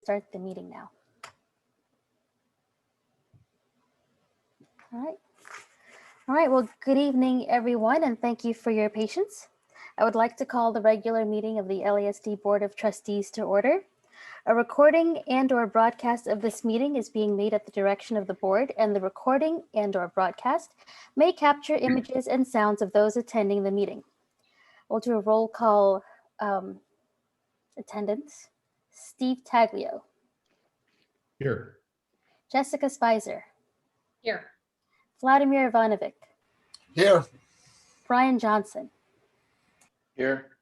Start the meeting now. All right, well, good evening, everyone, and thank you for your patience. I would like to call the regular meeting of the LASD Board of Trustees to order. A recording and/or broadcast of this meeting is being made at the direction of the board, and the recording and/or broadcast may capture images and sounds of those attending the meeting. We'll do a roll call attendance. Steve Taglio. Here. Jessica Spicer. Here. Vladimir Ivanovic. Here. Brian Johnson. Here.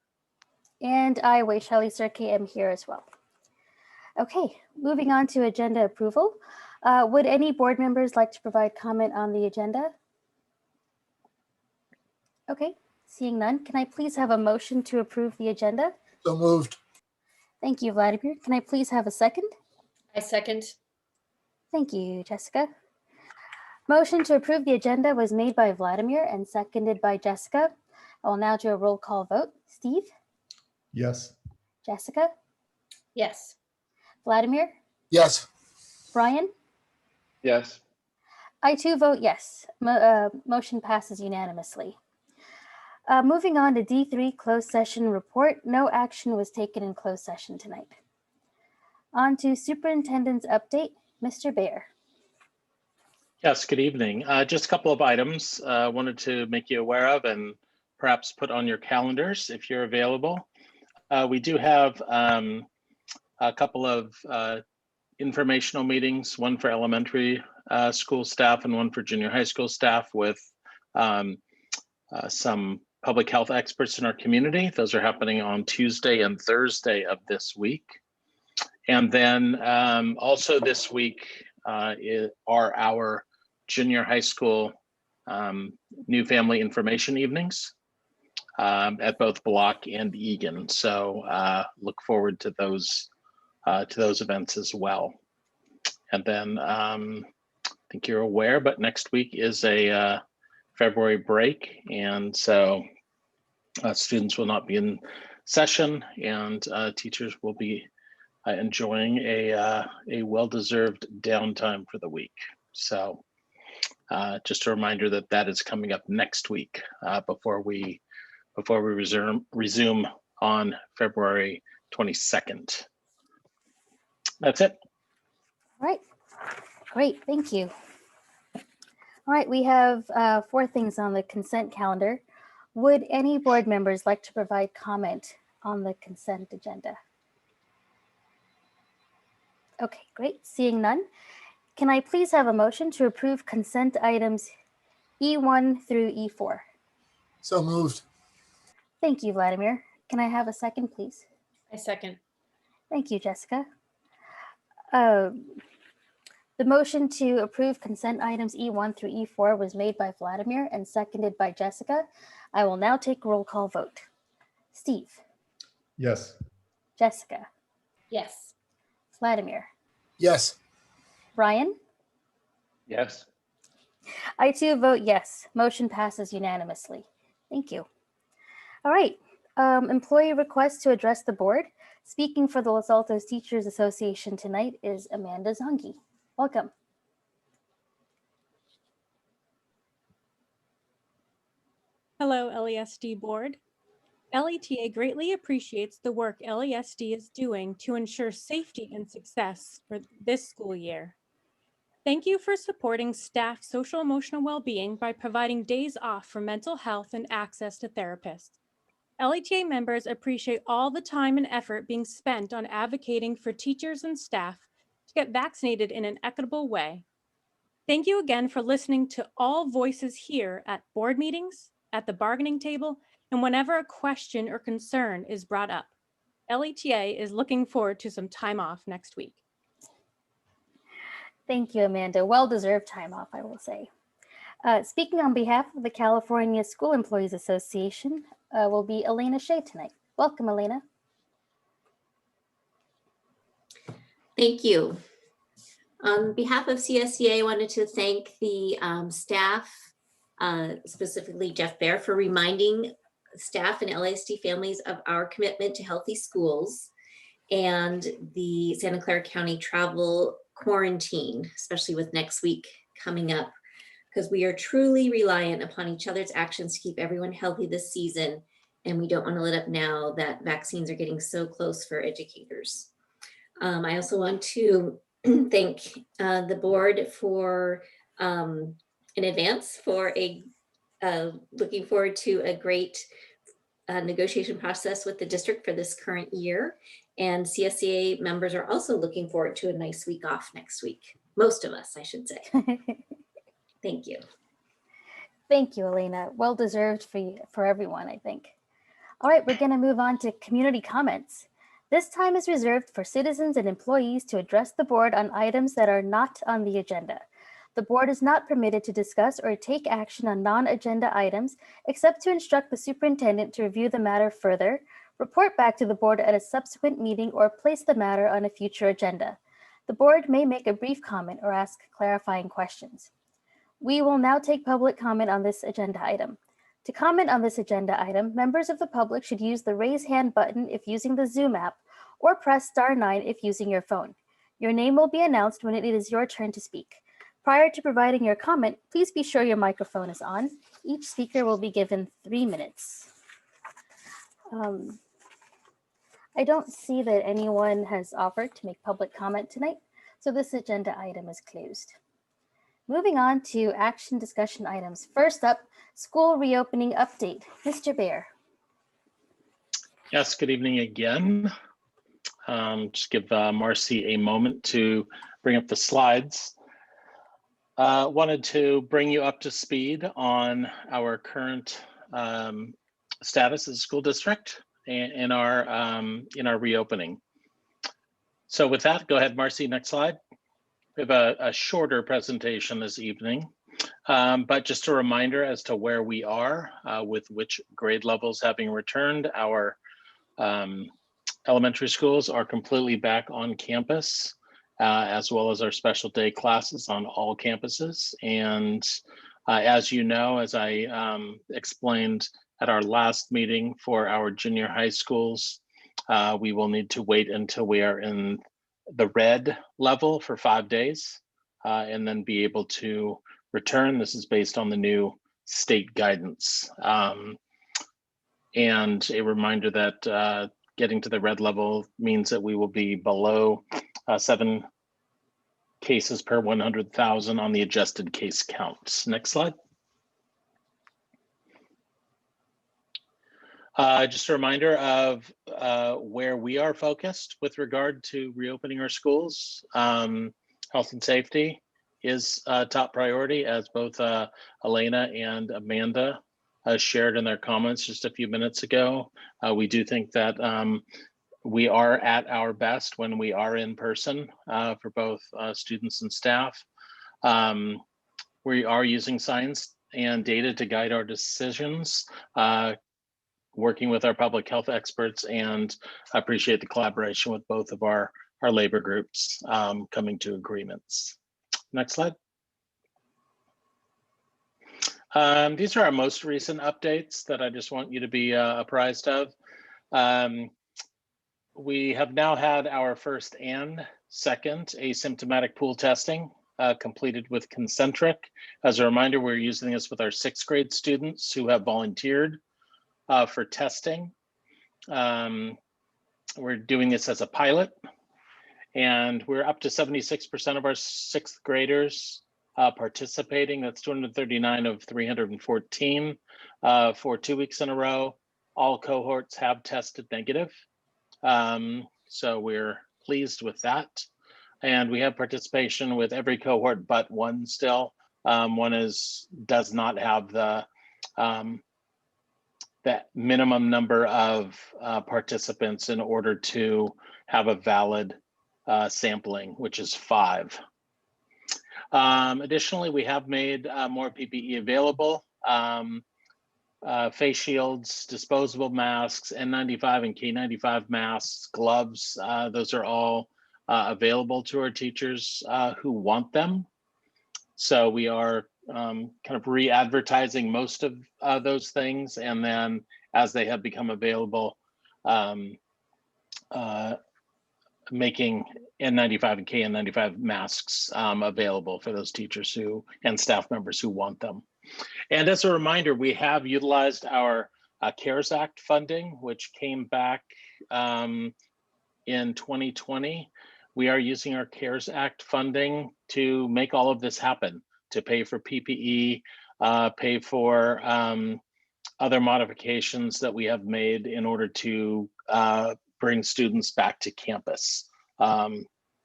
And I, Waishali Sirke, am here as well. Okay, moving on to agenda approval. Would any board members like to provide comment on the agenda? Okay, seeing none, can I please have a motion to approve the agenda? So moved. Thank you, Vladimir. Can I please have a second? I second. Thank you, Jessica. Motion to approve the agenda was made by Vladimir and seconded by Jessica. I will now do a roll call vote. Steve? Yes. Jessica? Yes. Vladimir? Yes. Brian? Yes. I too vote yes. Motion passes unanimously. Moving on to D3 closed session report. No action was taken in closed session tonight. On to Superintendent's update. Mr. Baer. Yes, good evening. Just a couple of items I wanted to make you aware of and perhaps put on your calendars if you're available. We do have a couple of informational meetings, one for elementary school staff and one for junior high school staff with some public health experts in our community. Those are happening on Tuesday and Thursday of this week. And then also this week are our junior high school new family information evenings at both Block and Egan. So look forward to those events as well. And then I think you're aware, but next week is a February break, and so students will not be in session, and teachers will be enjoying a well-deserved downtime for the week. So just a reminder that that is coming up next week before we resume on February 22nd. That's it. All right, great, thank you. All right, we have 4 things on the consent calendar. Would any board members like to provide comment on the consent agenda? Okay, great, seeing none. Can I please have a motion to approve consent items E1 through E4? So moved. Thank you, Vladimir. Can I have a second, please? I second. Thank you, Jessica. The motion to approve consent items E1 through E4 was made by Vladimir and seconded by Jessica. I will now take roll call vote. Steve? Yes. Jessica? Yes. Vladimir? Yes. Brian? Yes. I too vote yes. Motion passes unanimously. Thank you. All right, employee request to address the board. Speaking for the Los Altos Teachers Association tonight is Amanda Zongi. Welcome. Hello, LASD board. LETA greatly appreciates the work LASD is doing to ensure safety and success for this school year. Thank you for supporting staff social emotional well-being by providing days off for mental health and access to therapists. LETA members appreciate all the time and effort being spent on advocating for teachers and staff to get vaccinated in an equitable way. Thank you again for listening to all voices here at board meetings, at the bargaining table, and whenever a question or concern is brought up. LETA is looking forward to some time off next week. Thank you, Amanda. Well-deserved time off, I will say. Speaking on behalf of the California School Employees Association will be Elena Shea tonight. Welcome, Elena. Thank you. On behalf of CSEA, I wanted to thank the staff, specifically Jeff Baer, for reminding staff and LASD families of our commitment to healthy schools. and the Santa Clara County travel quarantine, especially with next week coming up, because we are truly reliant upon each other's actions to keep everyone healthy this season. And we don't want to let up now that vaccines are getting so close for educators. I also want to thank the board for in advance for looking forward to a great negotiation process with the district for this current year. And CSCA members are also looking forward to a nice week off next week. Most of us, I should say. Thank you. Thank you, Elena. Well deserved for everyone, I think. All right, we're going to move on to community comments. This time is reserved for citizens and employees to address the board on items that are not on the agenda. The board is not permitted to discuss or take action on non-agenda items except to instruct the superintendent to review the matter further, report back to the board at a subsequent meeting, or place the matter on a future agenda. The board may make a brief comment or ask clarifying questions. We will now take public comment on this agenda item. To comment on this agenda item, members of the public should use the raise hand button if using the Zoom app, or press *9 if using your phone. Your name will be announced when it is your turn to speak. Prior to providing your comment, please be sure your microphone is on. Each speaker will be given 3 minutes. I don't see that anyone has offered to make public comment tonight, so this agenda item is closed. Moving on to action discussion items. First up, school reopening update. Mr. Bear. Yes, good evening again. Just give Marcy a moment to bring up the slides. Wanted to bring you up to speed on our current status as a school district in our reopening. So with that, go ahead, Marcy, next slide. We have a shorter presentation this evening, but just a reminder as to where we are with which grade levels having returned. Our elementary schools are completely back on campus, as well as our special day classes on all campuses. And as you know, as I explained at our last meeting for our junior high schools, we will need to wait until we are in the red level for 5 days and then be able to return. This is based on the new state guidance. And a reminder that getting to the red level means that we will be below 7 cases per 100,000 on the adjusted case counts. Next slide. Just a reminder of where we are focused with regard to reopening our schools. Health and safety is a top priority, as both Elena and Amanda shared in their comments just a few minutes ago. We do think that we are at our best when we are in person for both students and staff. We are using science and data to guide our decisions, working with our public health experts, and I appreciate the collaboration with both of our labor groups coming to agreements. Next slide. These are our most recent updates that I just want you to be apprised of. We have now had our first and second asymptomatic pool testing completed with Concentric. As a reminder, we're using this with our 6th grade students who have volunteered for testing. We're doing this as a pilot, and we're up to 76% of our 6th graders participating. That's 239 of 314 for 2 weeks in a row. All cohorts have tested negative. So we're pleased with that. And we have participation with every cohort but one still. One does not have the that minimum number of participants in order to have a valid sampling, which is 5. Additionally, we have made more PPE available. Face shields, disposable masks, N95 and K95 masks, gloves, those are all available to our teachers who want them. So we are kind of re-advertising most of those things, and then as they have become available, making N95 and KN95 masks available for those teachers who and staff members who want them. And as a reminder, we have utilized our CARES Act funding, which came back in 2020. We are using our CARES Act funding to make all of this happen, to pay for PPE, pay for other modifications that we have made in order to bring students back to campus.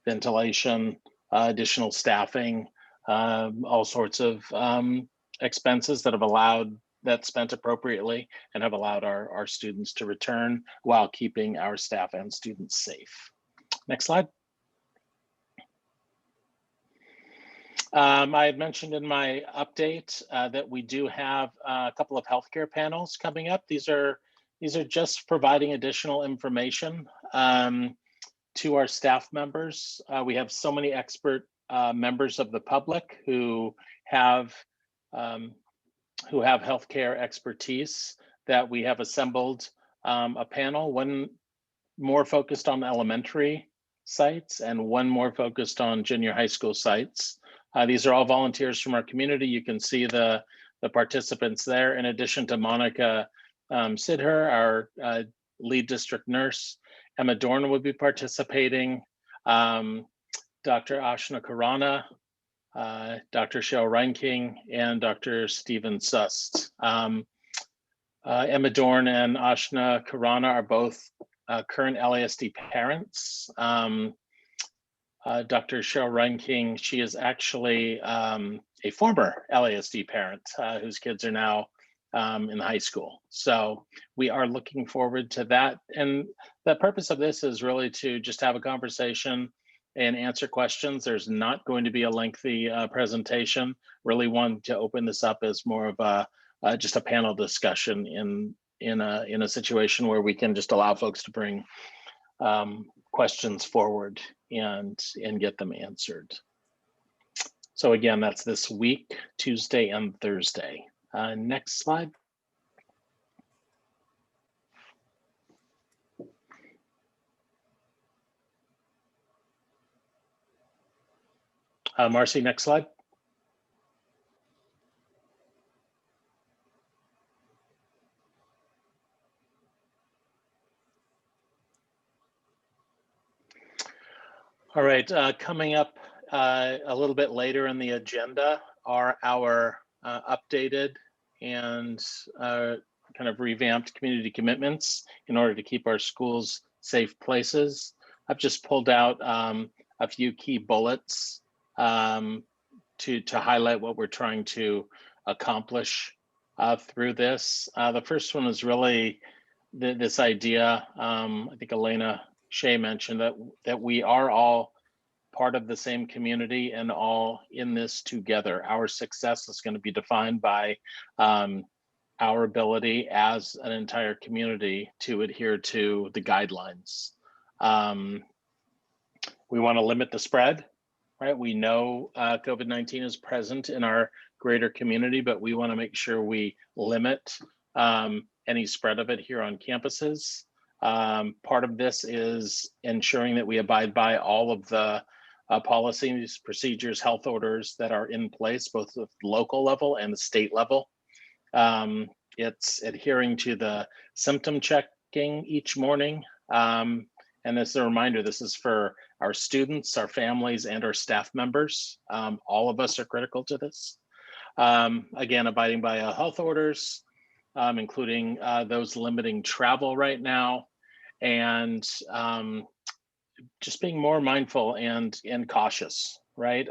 Ventilation, additional staffing, all sorts of expenses that have allowed that spent appropriately and have allowed our students to return while keeping our staff and students safe. Next slide. I had mentioned in my update that we do have a couple of healthcare panels coming up. These are just providing additional information to our staff members. We have so many expert members of the public who have healthcare expertise that we have assembled a panel, one more focused on elementary sites and one more focused on junior high school sites. These are all volunteers from our community. You can see the participants there, in addition to Monica Sidher, our lead district nurse. Emma Dorn will be participating, Dr. Ashna Karana, Dr. Cheryl Reinking, and Dr. Stephen Sust. Emma Dorn and Ashna Karana are both current LASD parents. Dr. Cheryl Reinking, she is actually a former LASD parent whose kids are now in high school. So we are looking forward to that. And the purpose of this is really to just have a conversation and answer questions. There's not going to be a lengthy presentation. Really wanted to open this up as more of a just a panel discussion in a situation where we can just allow folks to bring questions forward and get them answered. So again, that's this week, Tuesday and Thursday. Next slide. Marcy, next slide. All right, coming up a little bit later in the agenda are our updated and kind of revamped community commitments in order to keep our schools safe places. I've just pulled out a few key bullets to highlight what we're trying to accomplish through this. The first one is really this idea, I think Elena Shea mentioned that we are all part of the same community and all in this together. Our success is going to be defined by our ability as an entire community to adhere to the guidelines. We want to limit the spread, right? We know COVID-19 is present in our greater community, but we want to make sure we limit any spread of it here on campuses. Part of this is ensuring that we abide by all of the policies, procedures, health orders that are in place, both at the local level and the state level. It's adhering to the symptom checking each morning. And as a reminder, this is for our students, our families, and our staff members. All of us are critical to this. Again, abiding by health orders, including those limiting travel right now, and just being more mindful and cautious, right?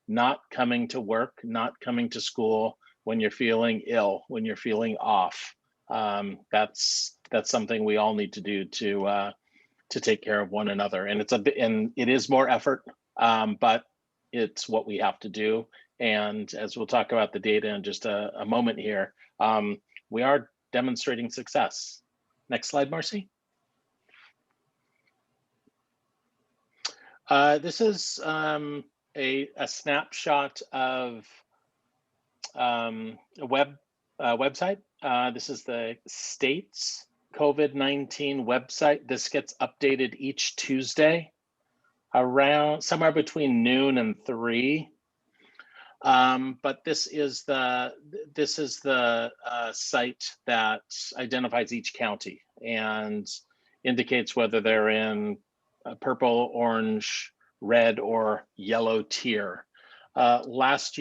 Not coming to work, not coming to school when you're feeling ill, when you're feeling off. That's something we all need to do to take care of one another. And it is more effort, but it's what we have to do. And as we'll talk about the data in just a moment here, we are demonstrating success. Next slide, Marcy. This is a snapshot of a website. This is the state's COVID-19 website. This gets updated each Tuesday. around somewhere between noon and 3. But this is the site that identifies each county and indicates whether they're in purple, orange, red, or yellow tier. Last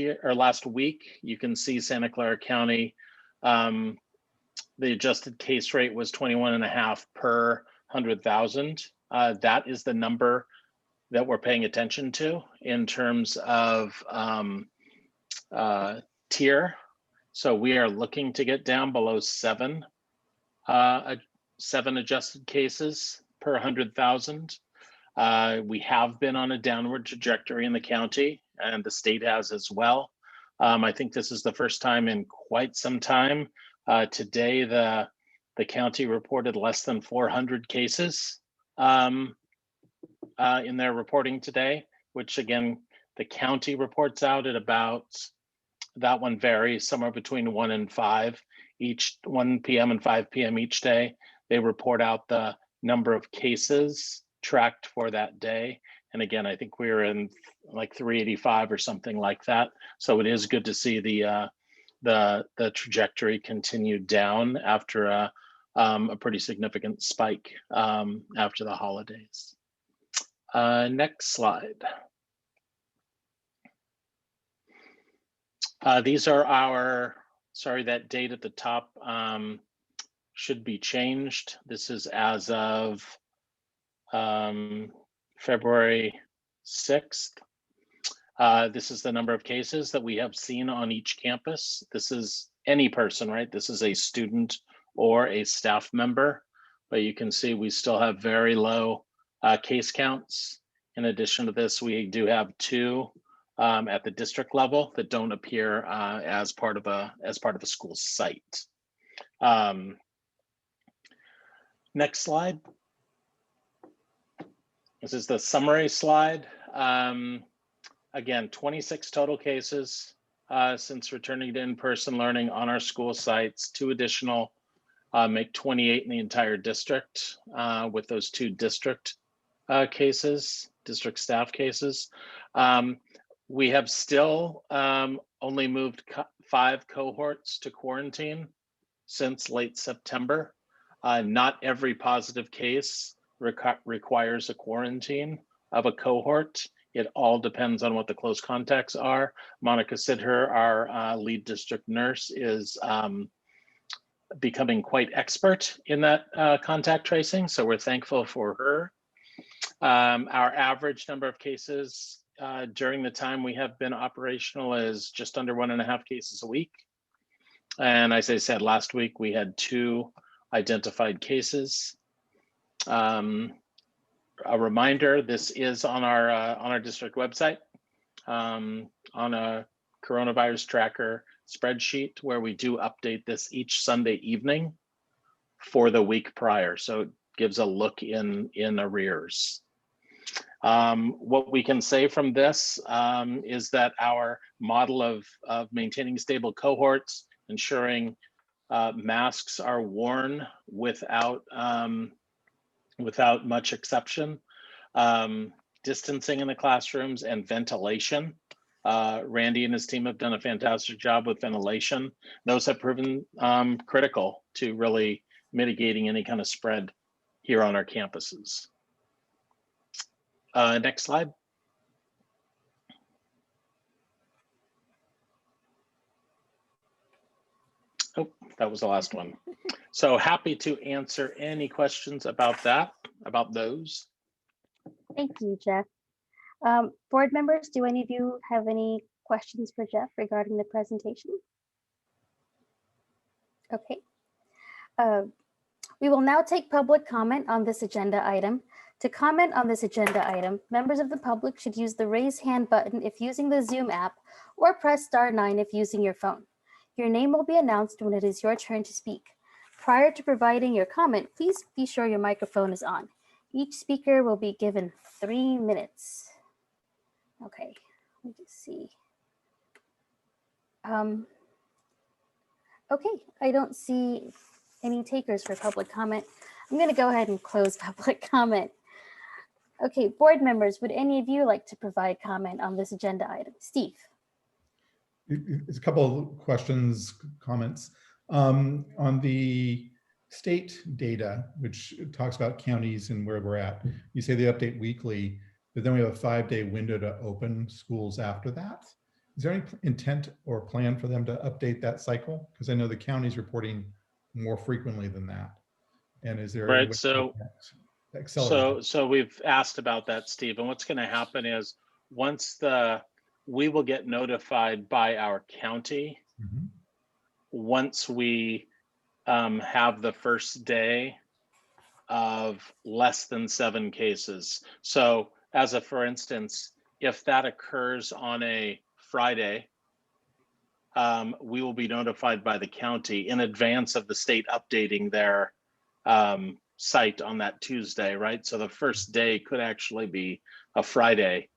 week, you can see Santa Clara County, the adjusted case rate was 21.5 per 100,000. That is the number that we're paying attention to in terms of tier. So we are looking to get down below 7 adjusted cases per 100,000. We have been on a downward trajectory in the county, and the state has as well. I think this is the first time in quite some time. Today, the county reported less than 400 cases in their reporting today, which again, the county reports out at about, that one varies somewhere between 1 and 5 each, 1 p.m. and 5 p.m. each day. They report out the number of cases tracked for that day. And again, I think we were in like 385 or something like that. So it is good to see the trajectory continued down after a pretty significant spike after the holidays. Next slide. These are our, sorry, that date at the top should be changed. This is as of February 6th. This is the number of cases that we have seen on each campus. This is any person, right? This is a student or a staff member, but you can see we still have very low case counts. In addition to this, we do have 2 at the district level that don't appear as part of a school site. Next slide. This is the summary slide. Again, 26 total cases since returning to in-person learning on our school sites. 2 additional make 28 in the entire district with those 2 district cases, district staff cases. We have still only moved 5 cohorts to quarantine since late September. Not every positive case requires a quarantine of a cohort. It all depends on what the close contacts are. Monica Sidher, our lead district nurse, is becoming quite expert in that contact tracing, so we're thankful for her. Our average number of cases during the time we have been operational is just under 1.5 cases a week. And as I said, last week we had 2 identified cases. A reminder, this is on our district website on a coronavirus tracker spreadsheet where we do update this each Sunday evening for the week prior. So it gives a look in arrears. What we can say from this is that our model of maintaining stable cohorts, ensuring masks are worn without much exception, distancing in the classrooms, and ventilation. Randy and his team have done a fantastic job with ventilation. Those have proven critical to really mitigating any kind of spread here on our campuses. Next slide. Oh, that was the last one. So happy to answer any questions about that, about those. Thank you, Jeff. Board members, do any of you have any questions for Jeff regarding the presentation? Okay. We will now take public comment on this agenda item. To comment on this agenda item, members of the public should use the raise hand button if using the Zoom app, or press *9 if using your phone. Your name will be announced when it is your turn to speak. Prior to providing your comment, please be sure your microphone is on. Each speaker will be given 3 minutes. Okay, let me just see. Okay, I don't see any takers for public comment. I'm going to go ahead and close public comment. Okay, board members, would any of you like to provide comment on this agenda item? Steve? It's a couple of questions, comments. On the state data, which talks about counties and where we're at, you say they update weekly, but then we have a 5-day window to open schools after that. Is there any intent or plan for them to update that cycle? Because I know the county's reporting more frequently than that. And is there any way Right, to accelerate? so we've asked about that, Steve, and what's going to happen is we will get notified by our county Mhm. once we have the first day of less than 7 cases. So for instance, if that occurs on a Friday, we will be notified by the county in advance of the state updating their site on that Tuesday, right? So the first day could actually be a Friday,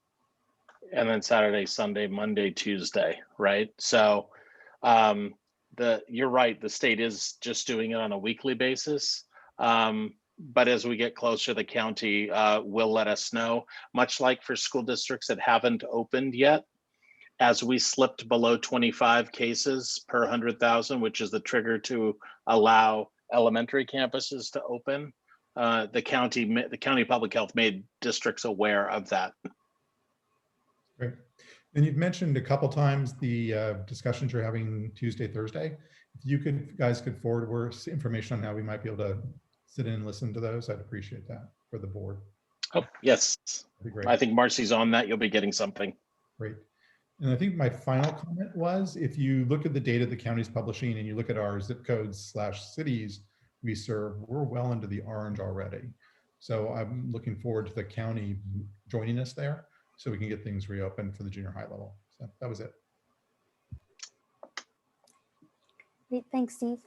and then Saturday, Sunday, Monday, Tuesday, right? So you're right, the state is just doing it on a weekly basis. But as we get closer, the county will let us know, much like for school districts that haven't opened yet. As we slipped below 25 cases per 100,000, which is the trigger to allow elementary campuses to open, the county public health made districts aware of that. Great. And you've mentioned a couple times the discussions you're having Tuesday, Thursday. If you guys could forward information on how we might be able to sit in and listen to those, I'd appreciate that for the board. Oh, yes. That'd be great. I think Marcy's on that. You'll be getting something. Great. And I think my final comment was, if you look at the data the county's publishing and you look at our zip codes / cities we serve, we're well into the orange already. So I'm looking forward to the county joining us there so we can get things reopened for the junior high level. So that was it. Great, thanks, Steve.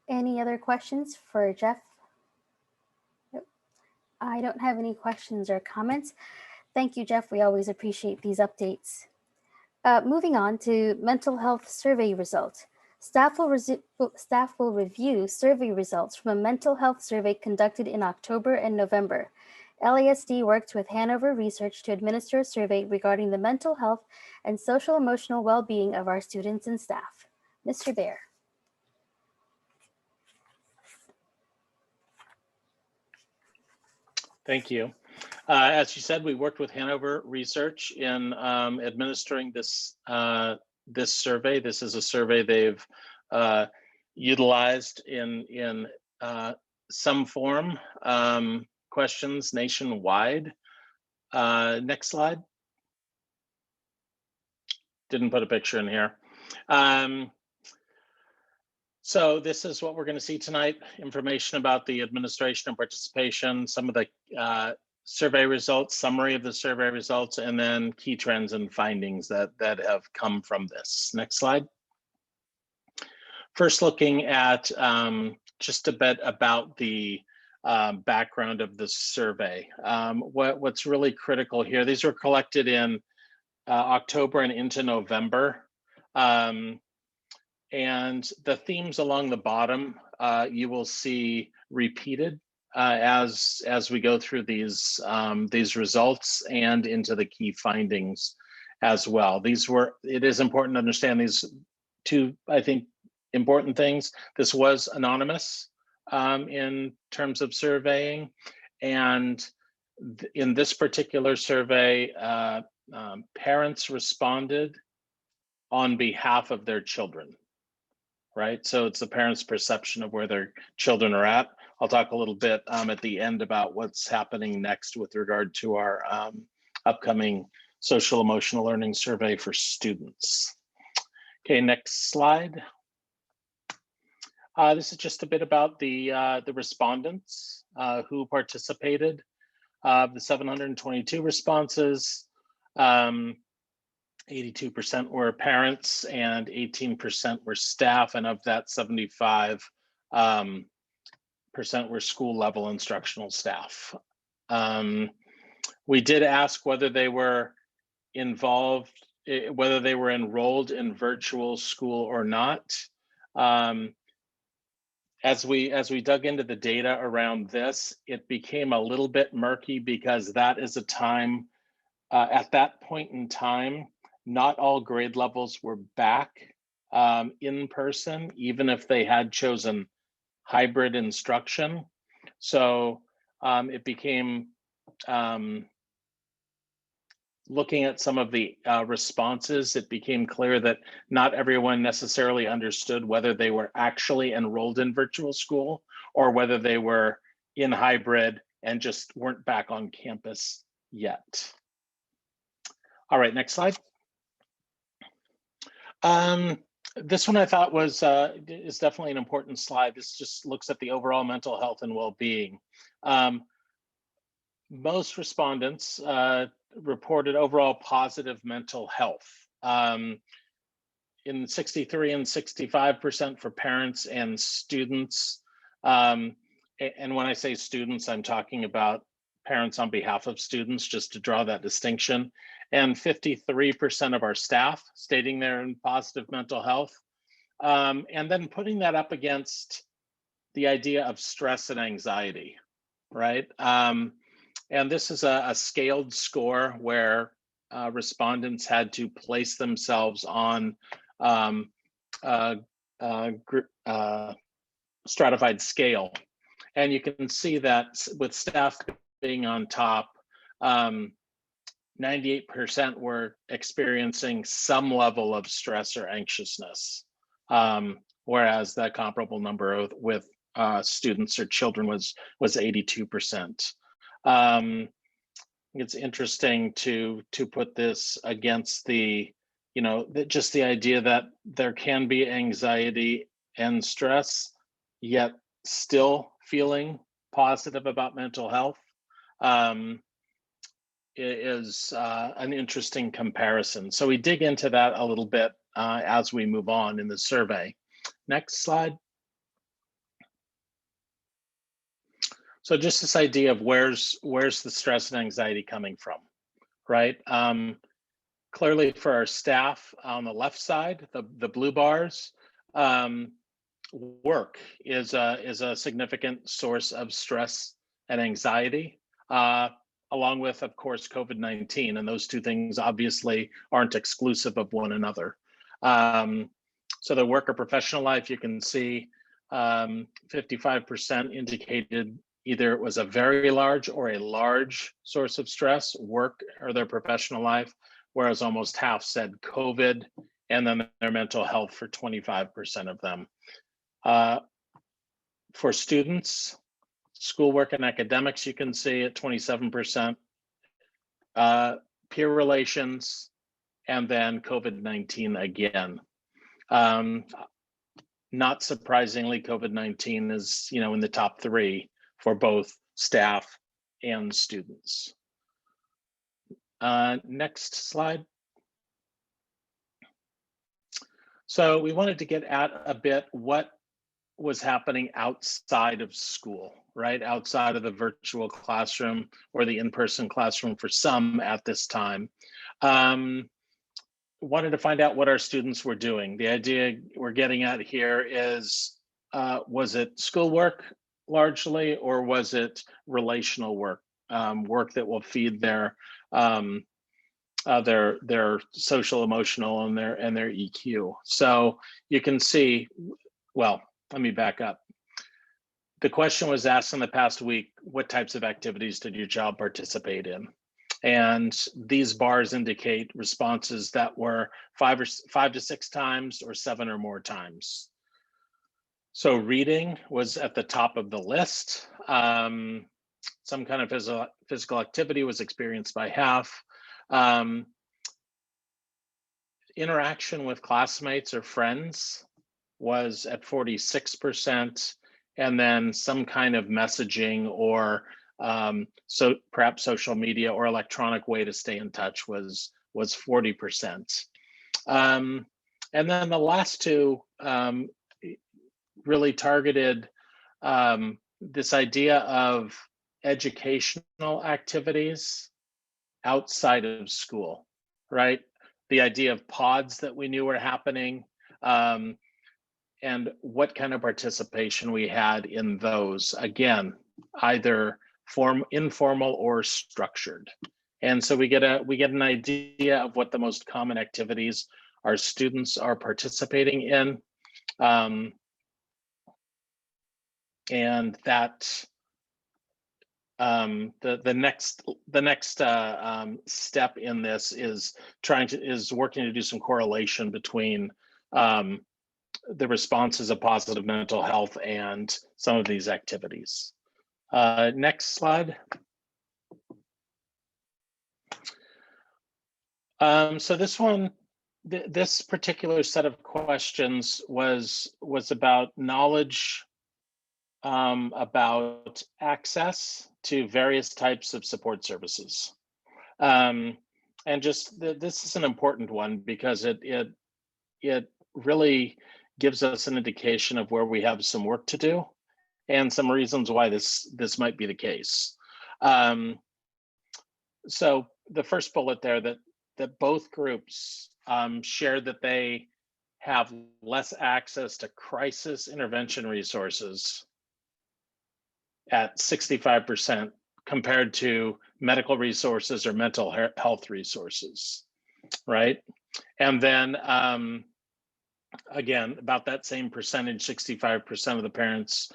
Any other questions for Jeff? Nope. I don't have any questions or comments. Thank you, Jeff. We always appreciate these updates. Moving on to mental health survey results. Staff will review survey results from a mental health survey conducted in October and November. LASD worked with Hanover Research to administer a survey regarding the mental health and social emotional well-being of our students and staff. Mr. Baer. Thank you. As you said, we worked with Hanover Research in administering this survey. This is a survey they've utilized in some form, questions nationwide. Next slide. Didn't put a picture in here. So this is what we're going to see tonight, information about the administration and participation, some of the survey results, summary of the survey results, and then key trends and findings that have come from this. Next slide. First, looking at just a bit about the background of the survey. What's really critical here, these were collected in October and into November. And the themes along the bottom, you will see repeated as we go through these results and into the key findings as well. It is important to understand these two, I think, important things. This was anonymous in terms of surveying, and in this particular survey, parents responded on behalf of their children. Right, so it's the parents' perception of where their children are at. I'll talk a little bit at the end about what's happening next with regard to our upcoming social emotional learning survey for students. Okay, next slide. This is just a bit about the respondents who participated. The 722 responses. 82% were parents and 18% were staff, and of that 75% were school level instructional staff. We did ask whether they were enrolled in virtual school or not. as we dug into the data around this, it became a little bit murky because that is a time, at that point in time, not all grade levels were back in person, even if they had chosen hybrid instruction. So it became, looking at some of the responses, it became clear that not everyone necessarily understood whether they were actually enrolled in virtual school or whether they were in hybrid and just weren't back on campus yet. All right, next slide. This one I thought was is definitely an important slide. This just looks at the overall mental health and well-being. Most respondents reported overall positive mental health. In 63 and 65% for parents and students. And when I say students, I'm talking about parents on behalf of students, just to draw that distinction. And 53% of our staff stating they're in positive mental health. And then putting that up against the idea of stress and anxiety, right? And this is a scaled score where respondents had to place themselves on stratified scale. And you can see that with staff being on top, 98% were experiencing some level of stress or anxiousness, whereas that comparable number with students or children was 82%. It's interesting to put this against the, just the idea that there can be anxiety and stress, yet still feeling positive about mental health. Is an interesting comparison. So we dig into that a little bit as we move on in the survey. Next slide. So just this idea of where's the stress and anxiety coming from, right? Clearly for our staff on the left side, the blue bars, work is a significant source of stress and anxiety, along with, of course, COVID-19, and those two things obviously aren't exclusive of one another. So the work or professional life, you can see 55% indicated either it was a very large or a large source of stress, work or their professional life, whereas almost half said COVID, and then their mental health for 25% of them. For students, schoolwork and academics, you can see at 27%, peer relations, and then COVID-19 again. Not surprisingly, COVID-19 is, in the top 3 for both staff and students. Next slide. So we wanted to get at a bit what was happening outside of school, right? Outside of the virtual classroom or the in-person classroom for some at this time. Wanted to find out what our students were doing. The idea we're getting at here is, was it schoolwork largely, or was it relational work, work that will feed their social, emotional, and their EQ. So you can see, well, let me back up. The question was asked in the past week, what types of activities did your child participate in? And these bars indicate responses that were 5 to 6 times or 7 or more times. So reading was at the top of the list. Some kind of physical activity was experienced by half. Interaction with classmates or friends was at 46%, and then some kind of messaging or so perhaps social media or electronic way to stay in touch was 40%. And then the last two really targeted this idea of educational activities outside of school, right? The idea of pods that we knew were happening, what kind of participation we had in those. Again, either informal or structured. And so we get an idea of what the most common activities our students are participating in. And that the next step in this is working to do some correlation between the responses of positive mental health and some of these activities. Next slide. So this particular set of questions was about knowledge about access to various types of support services. And just this is an important one because it really gives us an indication of where we have some work to do and some reasons why this might be the case. So the first bullet there, that both groups shared that they have less access to crisis intervention resources at 65% compared to medical resources or mental health resources, right? And then again, about that same percentage, 65% of the parents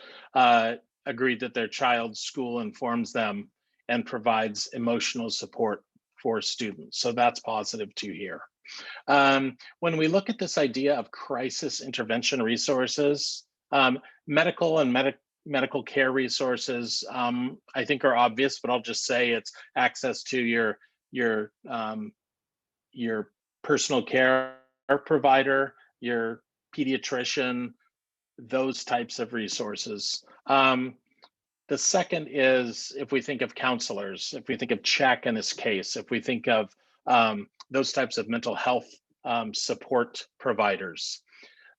agreed that their child's school informs them and provides emotional support for students. So that's positive to hear. When we look at this idea of crisis intervention resources, medical and medical care resources, I think are obvious, but I'll just say it's access to your personal care provider, your pediatrician, those types of resources. The second is, if we think of counselors, if we think of CHEC in this case, if we think of those types of mental health support providers.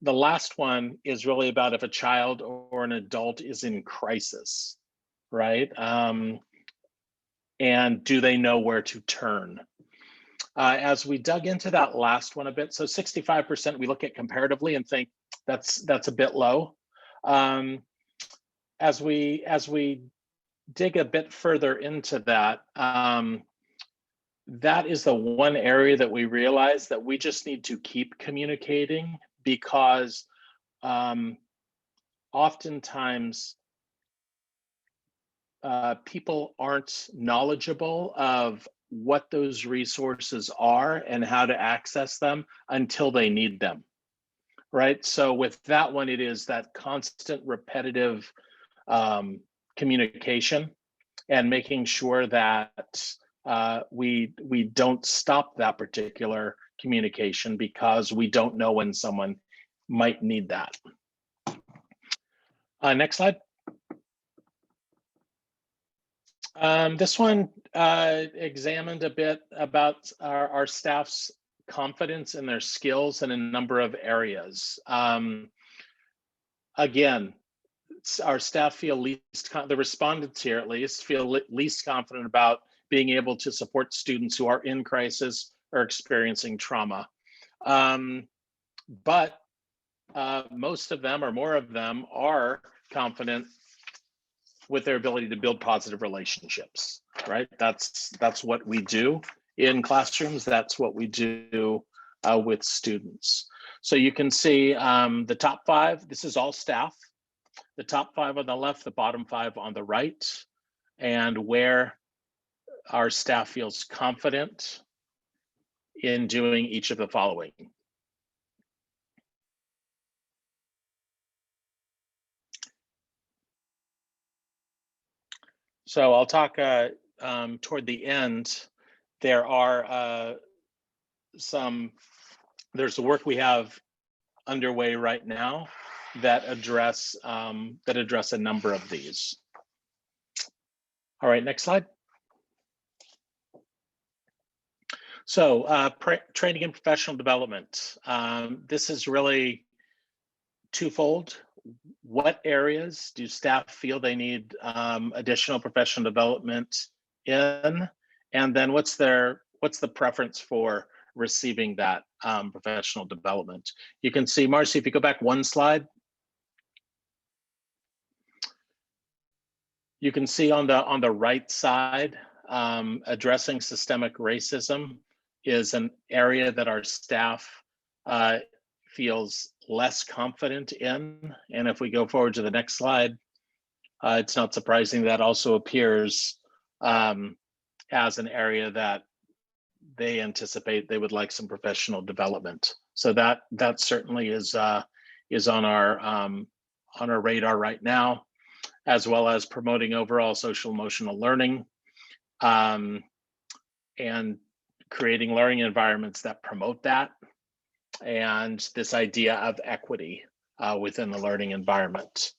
The last one is really about if a child or an adult is in crisis, right? And do they know where to turn? As we dug into that last one a bit, so 65% we look at comparatively and think that's a bit low. As we dig a bit further into that, that is the one area that we realize that we just need to keep communicating, because oftentimes people aren't knowledgeable of what those resources are and how to access them until they need them, right? So with that one, it is that constant repetitive communication and making sure that we don't stop that particular communication because we don't know when someone might need that. Next slide. This one examined a bit about our staff's confidence in their skills in a number of areas. Again, our staff feel the respondents here at least feel least confident about being able to support students who are in crisis or experiencing trauma. But most of them or more of them are confident with their ability to build positive relationships, right? That's what we do in classrooms. That's what we do with students. So you can see the top 5, this is all staff, the top 5 on the left, the bottom 5 on the right, and where our staff feels confident in doing each of the following. So I'll talk toward the end. There are there's the work we have underway right now that address a number of these. All right, next slide. So training and professional development. This is really twofold. What areas do staff feel they need additional professional development in? And then what's the preference for receiving that professional development? You can see, Marcy, if you go back one slide, You can see on the right side, addressing systemic racism is an area that our staff feels less confident in. And if we go forward to the next slide, it's not surprising that also appears as an area that they anticipate they would like some professional development. So that certainly is on our radar right now, as well as promoting overall social emotional learning and creating learning environments that promote that, and this idea of equity within the learning environment.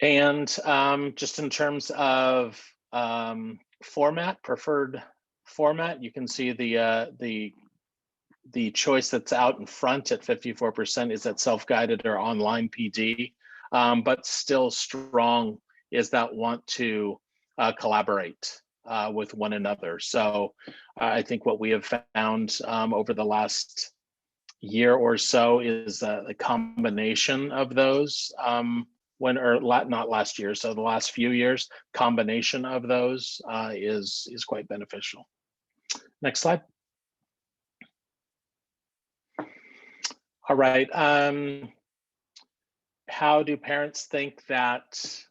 And just in terms of format, preferred format, you can see the choice that's out in front at 54% is that self-guided or online PD, but still strong is that want to collaborate with one another. So I think what we have found over the last year or so is the combination of those not last year, so the last few years, combination of those is quite beneficial. Next slide. All right. How do parents think that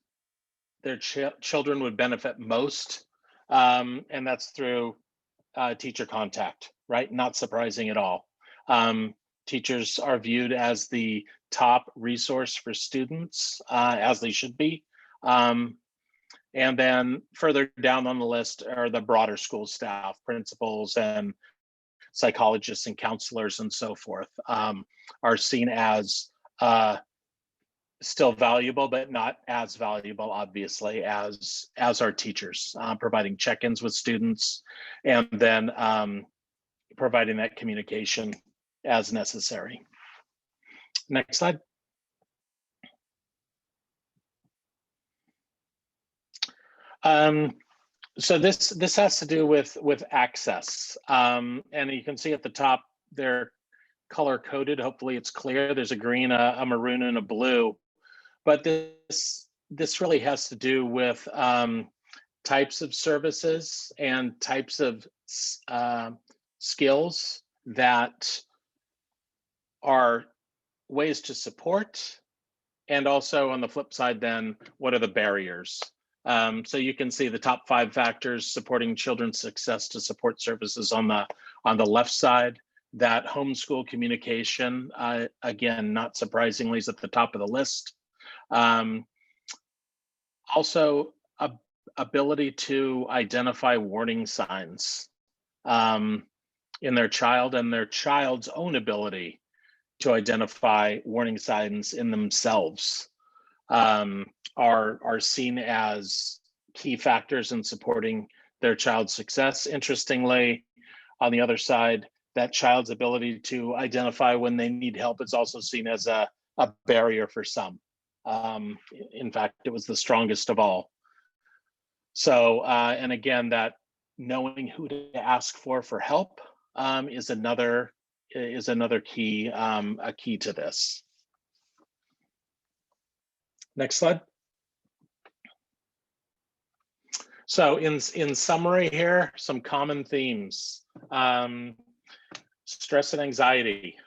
their children would benefit most? And that's through teacher contact, right? Not surprising at all. Teachers are viewed as the top resource for students, as they should be. And then further down on the list are the broader school staff, principals and psychologists and counselors and so forth, are seen as still valuable, but not as valuable, obviously, as our teachers, providing check-ins with students and then providing that communication as necessary. Next slide. So this has to do with access, and you can see at the top they're color coded. Hopefully it's clear. There's a green, a maroon, and a blue. But this really has to do with types of services and types of skills that are ways to support, and also on the flip side, then what are the barriers? So you can see the top 5 factors supporting children's success to support services on the left side. That homeschool communication, again, not surprisingly, is at the top of the list. Also, ability to identify warning signs in their child, and their child's own ability to identify warning signs in themselves are seen as key factors in supporting their child's success. Interestingly, on the other side, that child's ability to identify when they need help is also seen as a barrier for some. In fact, it was the strongest of all. So, and again, that knowing who to ask for help is another key, a key to this. Next slide. So in summary here, some common themes. Stress and anxiety.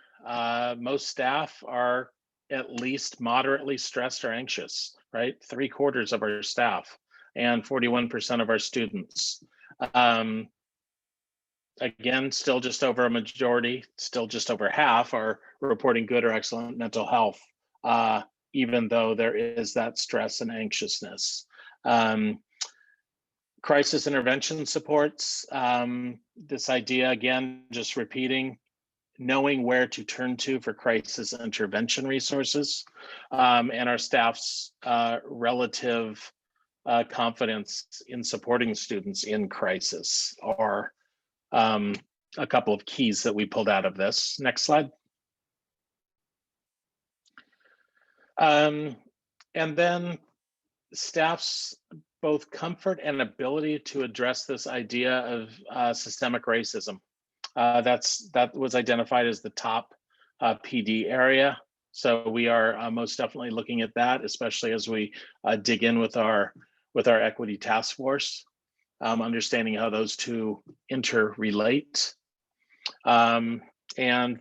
Most staff are at least moderately stressed or anxious, right? 3/4 of our staff and 41% of our students. Again, still just over a majority, still just over half are reporting good or excellent mental health, even though there is that stress and anxiousness. Crisis intervention supports, this idea, again, just repeating, knowing where to turn to for crisis intervention resources, and our staff's relative confidence in supporting students in crisis are a couple of keys that we pulled out of this. Next slide. And then staff's both comfort and ability to address this idea of systemic racism. That was identified as the top PD area. So we are most definitely looking at that, especially as we dig in with our equity task force, understanding how those two interrelate. And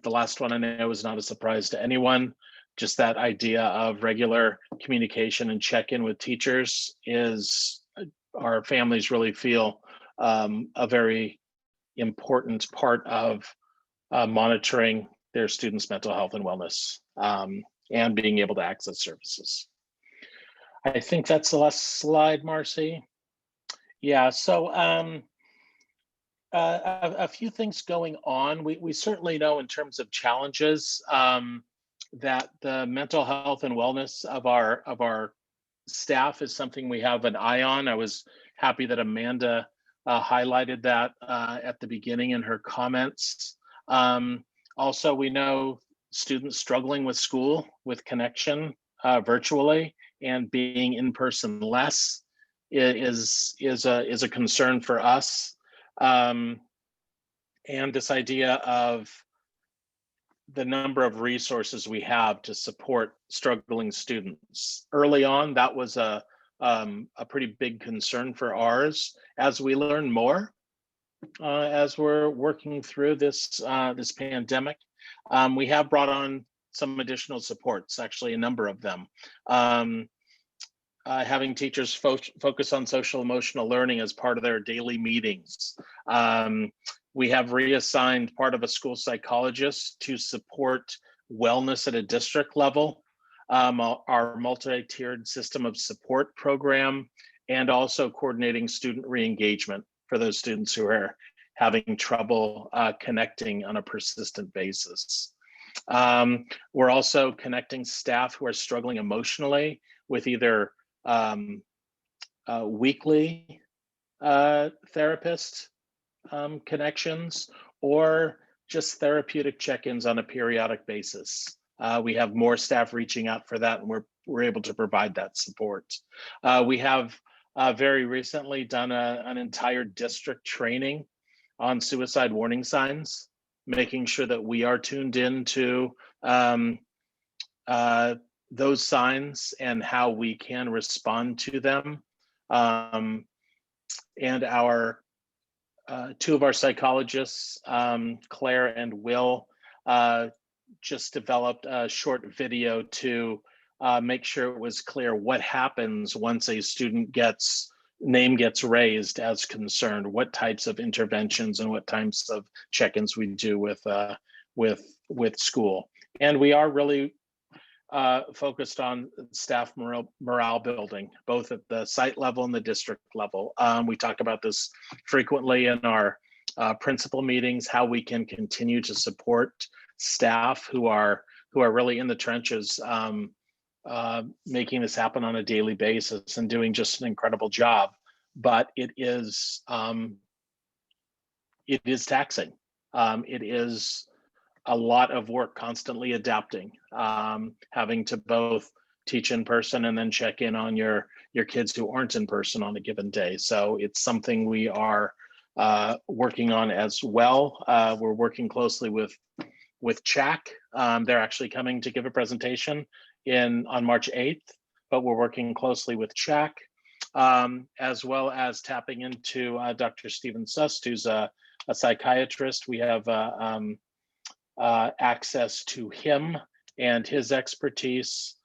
the last one I know is not a surprise to anyone. Just that idea of regular communication and check-in with teachers is, our families really feel a very important part of monitoring their students' mental health and wellness, and being able to access services. I think that's the last slide, Marcy. Yeah, so a few things going on. We certainly know in terms of challenges that the mental health and wellness of our staff is something we have an eye on. I was happy that Amanda highlighted that at the beginning in her comments. Also, we know students struggling with school, with connection virtually, and being in person less is a concern for us. And this idea of the number of resources we have to support struggling students. Early on, that was a pretty big concern for ours. As we learn more, as we're working through this pandemic, we have brought on some additional supports, actually a number of them. Having teachers focus on social emotional learning as part of their daily meetings. We have reassigned part of a school psychologist to support wellness at a district level, our multi-tiered system of support program, and also coordinating student re-engagement for those students who are having trouble connecting on a persistent basis. We're also connecting staff who are struggling emotionally with either weekly therapist connections or just therapeutic check-ins on a periodic basis. We have more staff reaching out for that, and we're able to provide that support. We have very recently done an entire district training on suicide warning signs, making sure that we are tuned into those signs and how we can respond to them. And our two of our psychologists, Claire and Will, just developed a short video to make sure it was clear what happens once a student name gets raised as concerned, what types of interventions and what types of check-ins we do with school. And we are really focused on staff morale building, both at the site level and the district level. We talk about this frequently in our principal meetings, how we can continue to support staff who are really in the trenches, making this happen on a daily basis and doing just an incredible job. But it is taxing. It is a lot of work, constantly adapting, having to both teach in person and then check in on your kids who aren't in person on a given day. So it's something we are working on as well. We're working closely with CHAC. They're actually coming to give a presentation on March 8th, but we're working closely with CHAC, as well as tapping into Dr. Stephen Sust, who's a psychiatrist. We have access to him and his expertise.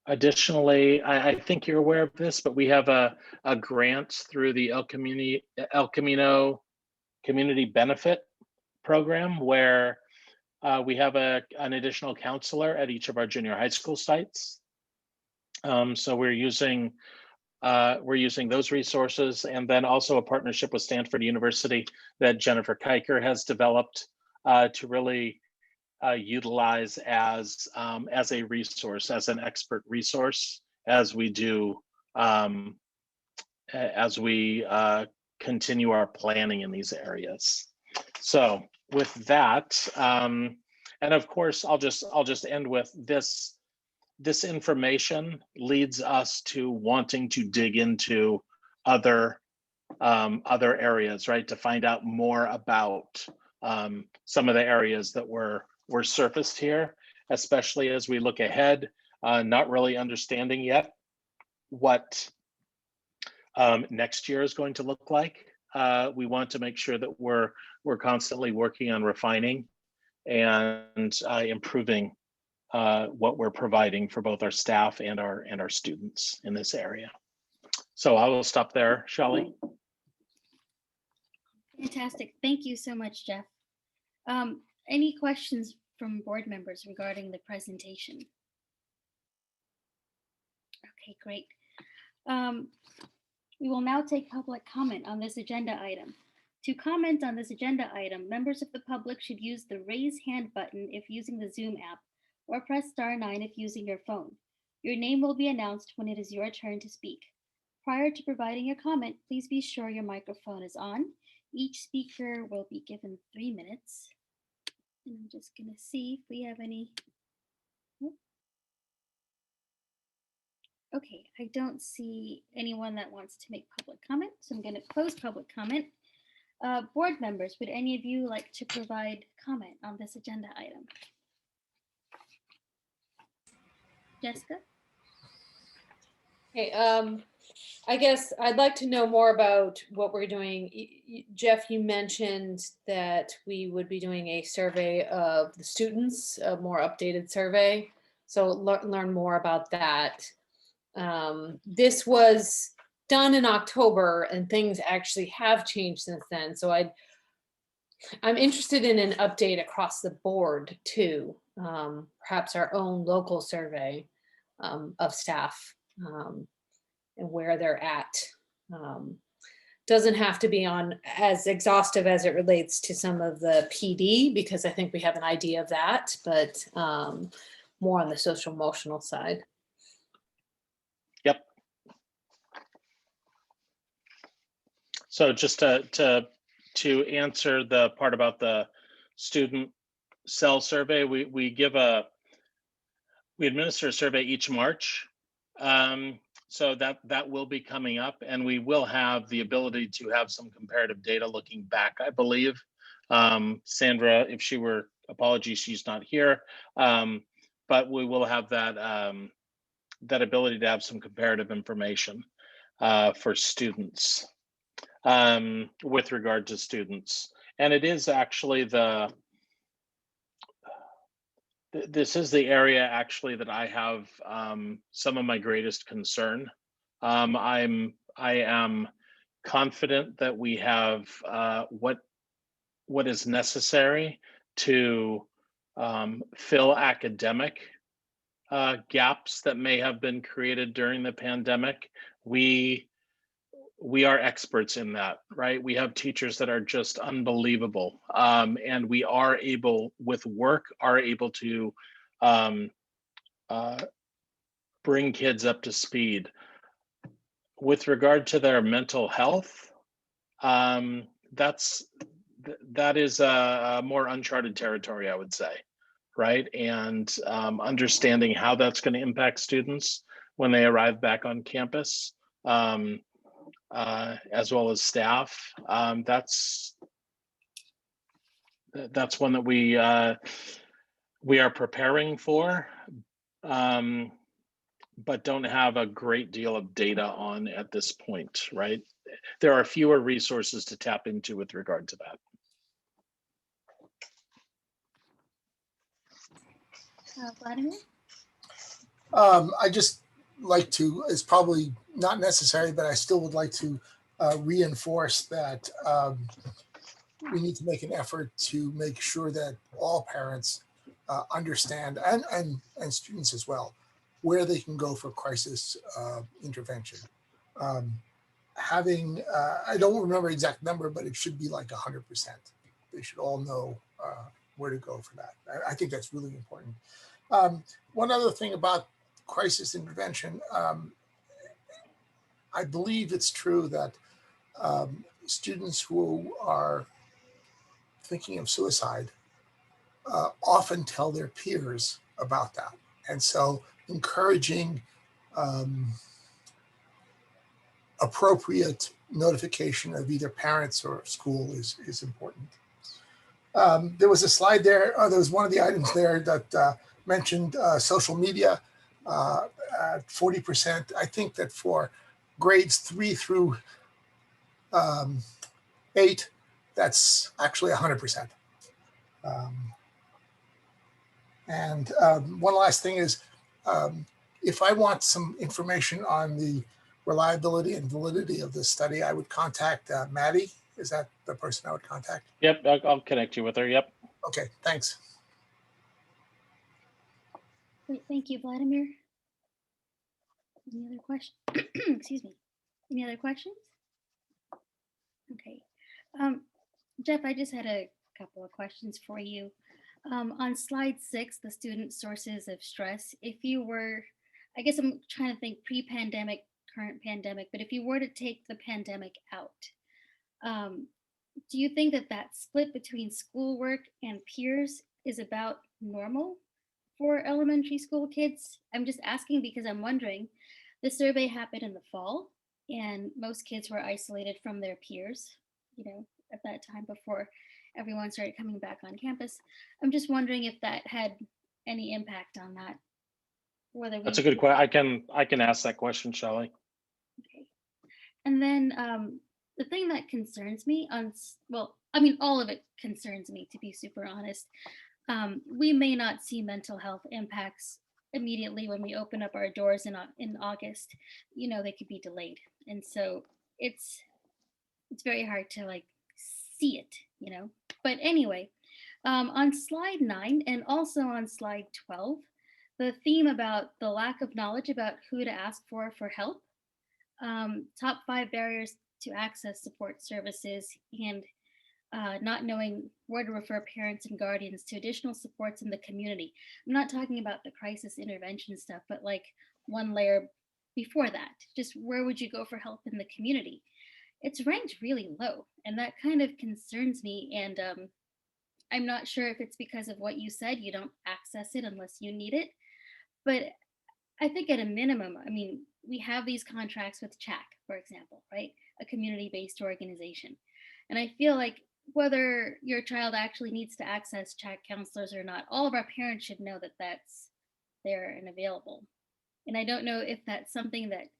Additionally, I think you're aware of this, but we have a grant through the El Camino Community Benefit Program where we have an additional counselor at each of our junior high school sites. So we're using those resources, and then also a partnership with Stanford University that Jennifer Kiker has developed to really utilize as a resource, as an expert resource, as we do as we continue our planning in these areas. So with that, and of course, I'll just end with this. This information leads us to wanting to dig into other areas, right? To find out more about some of the areas that were surfaced here. especially as we look ahead, not really understanding yet what next year is going to look like. We want to make sure that we're constantly working on refining and improving what we're providing for both our staff and our students in this area. So I will stop there, Shelley. Fantastic. Thank you so much, Jeff. Any questions from board members regarding the presentation? Okay, great. We will now take public comment on this agenda item. To comment on this agenda item, members of the public should use the raise hand button if using the Zoom app, or press *9 if using your phone. Your name will be announced when it is your turn to speak. Prior to providing your comment, please be sure your microphone is on. Each speaker will be given 3 minutes. And I'm just gonna see if we have any. Okay, I don't see anyone that wants to make public comment, so I'm gonna close public comment. Board members, would any of you like to provide comment on this agenda item? Jessica? Hey, I guess I'd like to know more about what we're doing. Jeff, you mentioned that we would be doing a survey of the students, a more updated survey. So learn more about that. This was done in October and things actually have changed since then. So I'm interested in an update across the board too. Perhaps our own local survey of staff and where they're at. Doesn't have to be on as exhaustive as it relates to some of the PD, because I think we have an idea of that, but more on the social emotional side. Yep. So just to answer the part about the student cell survey, we administer a survey each March. So that will be coming up, and we will have the ability to have some comparative data looking back, I believe. Sandra, if she were, apologies, she's not here, but we will have that ability to have some comparative information for students with regard to students. And it is actually this is the area actually that I have some of my greatest concern. I am confident that we have what is necessary to fill academic gaps that may have been created during the pandemic. We are experts in that, right? We have teachers that are just unbelievable. And we are able, with work, to bring kids up to speed. With regard to their mental health, that is a more uncharted territory, I would say, right? And understanding how that's going to impact students when they arrive back on campus. As well as staff. That's one that we are preparing for, but don't have a great deal of data on at this point, right? There are fewer resources to tap into with regard to that. Vladimir? I just like to, it's probably not necessary, but I still would like to reinforce that we need to make an effort to make sure that all parents understand, and students as well, where they can go for crisis intervention. Having, I don't remember exact number, but it should be like 100%. They should all know where to go for that. I think that's really important. One other thing about crisis intervention, I believe it's true that students who are thinking of suicide often tell their peers about that. And so encouraging appropriate notification of either parents or school is important. There was a slide there. There was one of the items there that mentioned social media at 40%. I think that for grades 3 through 8, that's actually 100%. One last thing is, if I want some information on the reliability and validity of this study, I would contact Maddie. Is that the person I would contact? Yep, I'll connect you with her. Yep. Okay, thanks. Great, thank you, Vladimir. Any other questions? Excuse me. Any other questions? Okay. Jeff, I just had a couple of questions for you. On slide 6, the student sources of stress, if you were, I guess I'm trying to think pre-pandemic, current pandemic, but if you were to take the pandemic out, do you think that that split between schoolwork and peers is about normal for elementary school kids? I'm just asking because I'm wondering, the survey happened in the fall and most kids were isolated from their peers, you know, at that time before everyone started coming back on campus. I'm just wondering if that had any impact on that. Whether That's a good question. I can ask that question, Shelley. Okay. And then the thing that concerns me well, I mean, all of it concerns me, to be super honest. We may not see mental health impacts immediately when we open up our doors in August. You know, they could be delayed. And so it's very hard to like see it, you know. But anyway, on slide 9 and also on slide 12, the theme about the lack of knowledge about who to ask for help, top 5 barriers to access support services, and not knowing where to refer parents and guardians to additional supports in the community. I'm not talking about the crisis intervention stuff, but like one layer before that, just where would you go for help in the community? It's ranked really low, and that kind of concerns me. And I'm not sure if it's because of what you said, you don't access it unless you need it. But I think at a minimum, I mean, we have these contracts with CHAC, for example, right? A community-based organization. And I feel like whether your child actually needs to access CHAC counselors or not, all of our parents should know that that's there and available. And I don't know if that's something that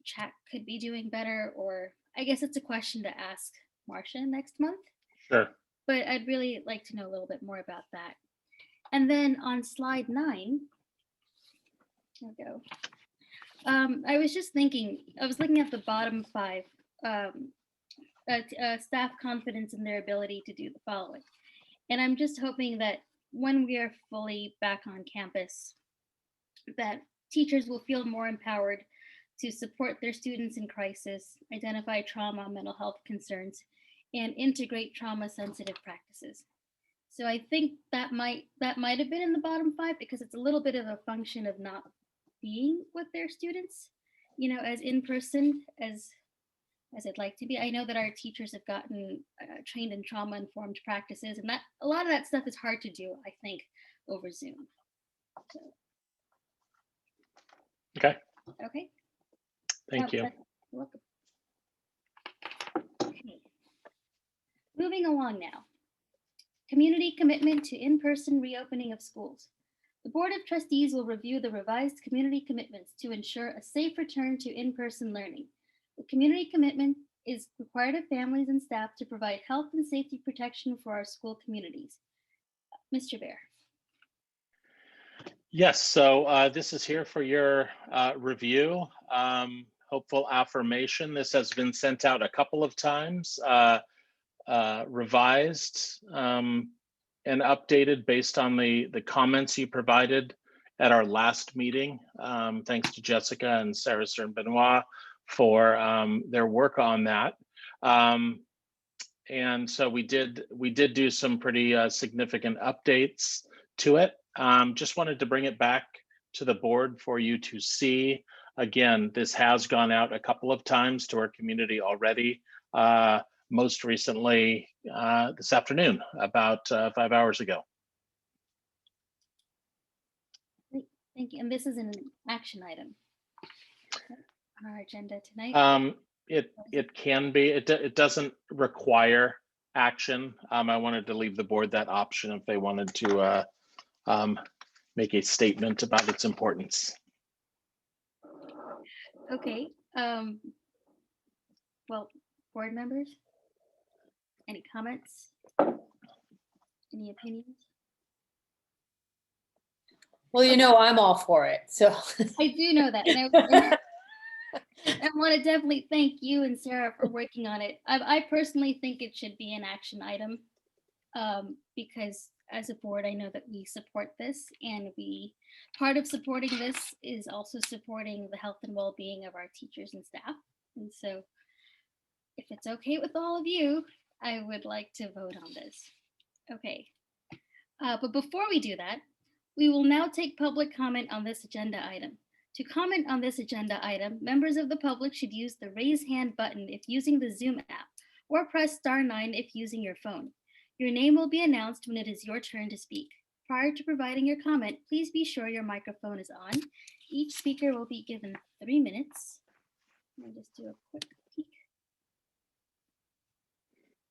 CHAC could be doing better, or I guess it's a question to ask Marcia next month. Sure. But I'd really like to know a little bit more about that. And then on slide 9, there we go. I was just thinking, I was looking at the bottom 5, staff confidence in their ability to do the following. And I'm just hoping that when we are fully back on campus, that teachers will feel more empowered to support their students in crisis, identify trauma, mental health concerns, and integrate trauma-sensitive practices. So I think that might have been in the bottom 5 because it's a little bit of a function of not being with their students, you know, as in person as I'd like to be. I know that our teachers have gotten trained in trauma-informed practices, and that a lot of that stuff is hard to do, I think, over Zoom. So. Okay. Okay. Thank you. You're welcome. Okay. Moving along now. Community commitment to in-person reopening of schools. The Board of Trustees will review the revised community commitments to ensure a safe return to in-person learning. The community commitment is required of families and staff to provide health and safety protection for our school communities. Mr. Bear. Yes, so this is here for your review. Hopeful affirmation. This has been sent out a couple of times, revised and updated based on the comments you provided at our last meeting. Thanks to Jessica and Sarah Stern-Benoit for their work on that. And so we did do some pretty significant updates to it. Just wanted to bring it back to the board for you to see. Again, this has gone out a couple of times to our community already. Most recently this afternoon, about 5 hours ago. Great, thank you. And this is an action item on our agenda tonight. It can be. It doesn't require action. I wanted to leave the board that option if they wanted to make a statement about its importance. Okay. Well, board members, any comments? Any opinions? Well, you know, I'm all for it. So I do know that. And I want to definitely thank you and Sarah for working on it. I personally think it should be an action item because as a board, I know that we support this, and part of supporting this is also supporting the health and well-being of our teachers and staff. And so if it's okay with all of you, I would like to vote on this. Okay. But before we do that, we will now take public comment on this agenda item. To comment on this agenda item, members of the public should use the raise hand button if using the Zoom app, or press *9 if using your phone. Your name will be announced when it is your turn to speak. Prior to providing your comment, please be sure your microphone is on. Each speaker will be given 3 minutes. Let me just do a quick peek.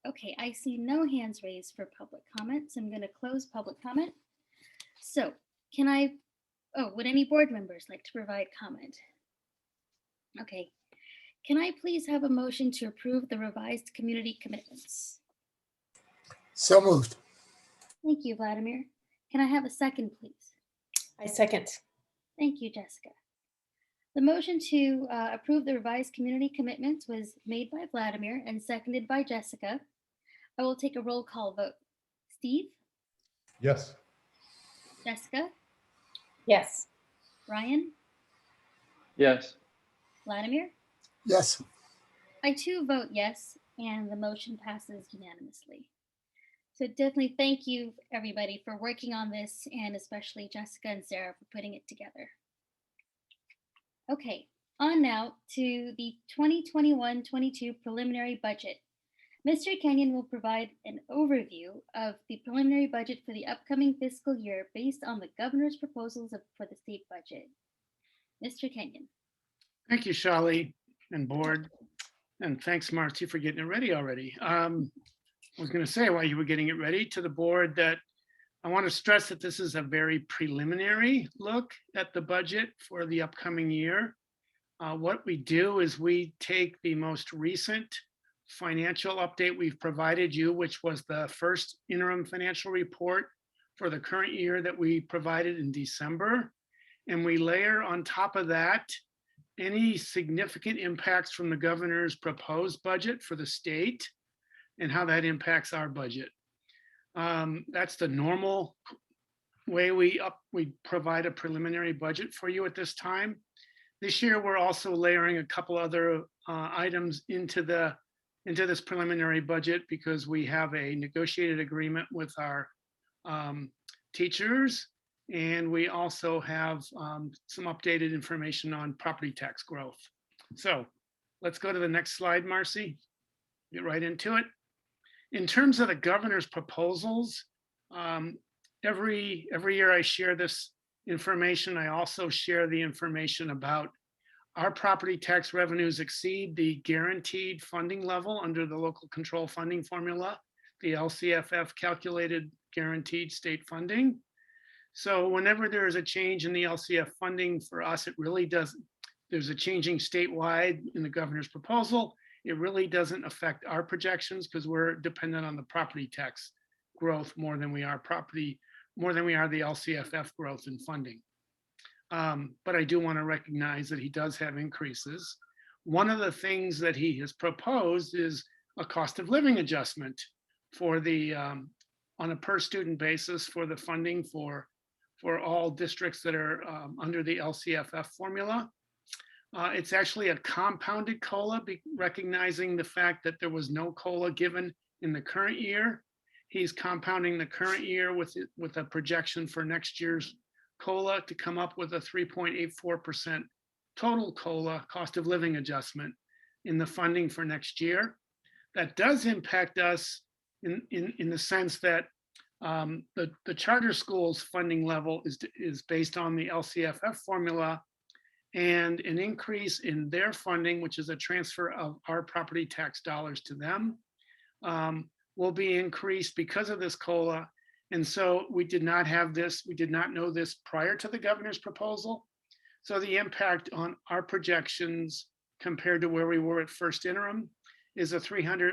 Okay, I see no hands raised for public comment, so I'm going to close public comment. So would any board members like to provide comment? Okay, can I please have a motion to approve the revised community commitments? So moved. Thank you, Vladimir. Can I have a second, please? I second. Thank you, Jessica. The motion to approve the revised community commitments was made by Vladimir and seconded by Jessica. I will take a roll call vote. Steve? Yes. Jessica? Yes. Ryan? Yes. Vladimir? Yes. I too vote yes, and the motion passes unanimously. So definitely thank you, everybody, for working on this, and especially Jessica and Sarah for putting it together. Okay, on now to the 2021-22 preliminary budget. Mr. Kenyon will provide an overview of the preliminary budget for the upcoming fiscal year based on the governor's proposals for the state budget. Mr. Kenyon. Thank you, Shali and board. And thanks, Marcy, for getting it ready already. I was going to say while you were getting it ready to the board that I want to stress that this is a very preliminary look at the budget for the upcoming year. What we do is we take the most recent financial update we've provided you, which was the first interim financial report for the current year that we provided in December. And we layer on top of that any significant impacts from the governor's proposed budget for the state and how that impacts our budget. That's the normal way we provide a preliminary budget for you at this time. This year, we're also layering a couple other items into this preliminary budget because we have a negotiated agreement with our teachers, and we also have some updated information on property tax growth. So let's go to the next slide, Marcy. Get right into it. In terms of the governor's proposals, every year I share this information. I also share the information about our property tax revenues exceed the guaranteed funding level under the local control funding formula, the LCFF calculated guaranteed state funding. So whenever there is a change in the LCF funding for us, it really doesn't, there's a changing statewide in the governor's proposal. It really doesn't affect our projections because we're dependent on the property tax growth more than we are the LCFF growth in funding. But I do want to recognize that he does have increases. One of the things that he has proposed is a cost of living adjustment for the on a per student basis for the funding for all districts that are under the LCFF formula. It's actually a compounded COLA, recognizing the fact that there was no COLA given in the current year. He's compounding the current year with a projection for next year's COLA to come up with a 3.84% total COLA, cost of living adjustment, in the funding for next year. That does impact us in the sense that the charter schools funding level is based on the LCFF formula, and an increase in their funding, which is a transfer of our property tax dollars to them, will be increased because of this COLA. And so we did not have this, we did not know this prior to the governor's proposal. So the impact on our projections compared to where we were at first interim is a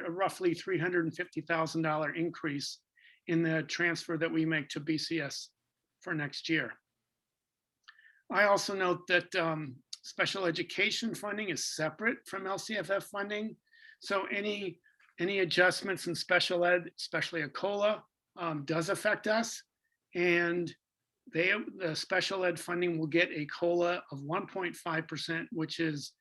roughly $350,000 increase in the transfer that we make to BCS for next year. I also note that special education funding is separate from LCFF funding. So any adjustments in special ed, especially a COLA, does affect us. And the special ed funding will get a COLA of 1.5%, which is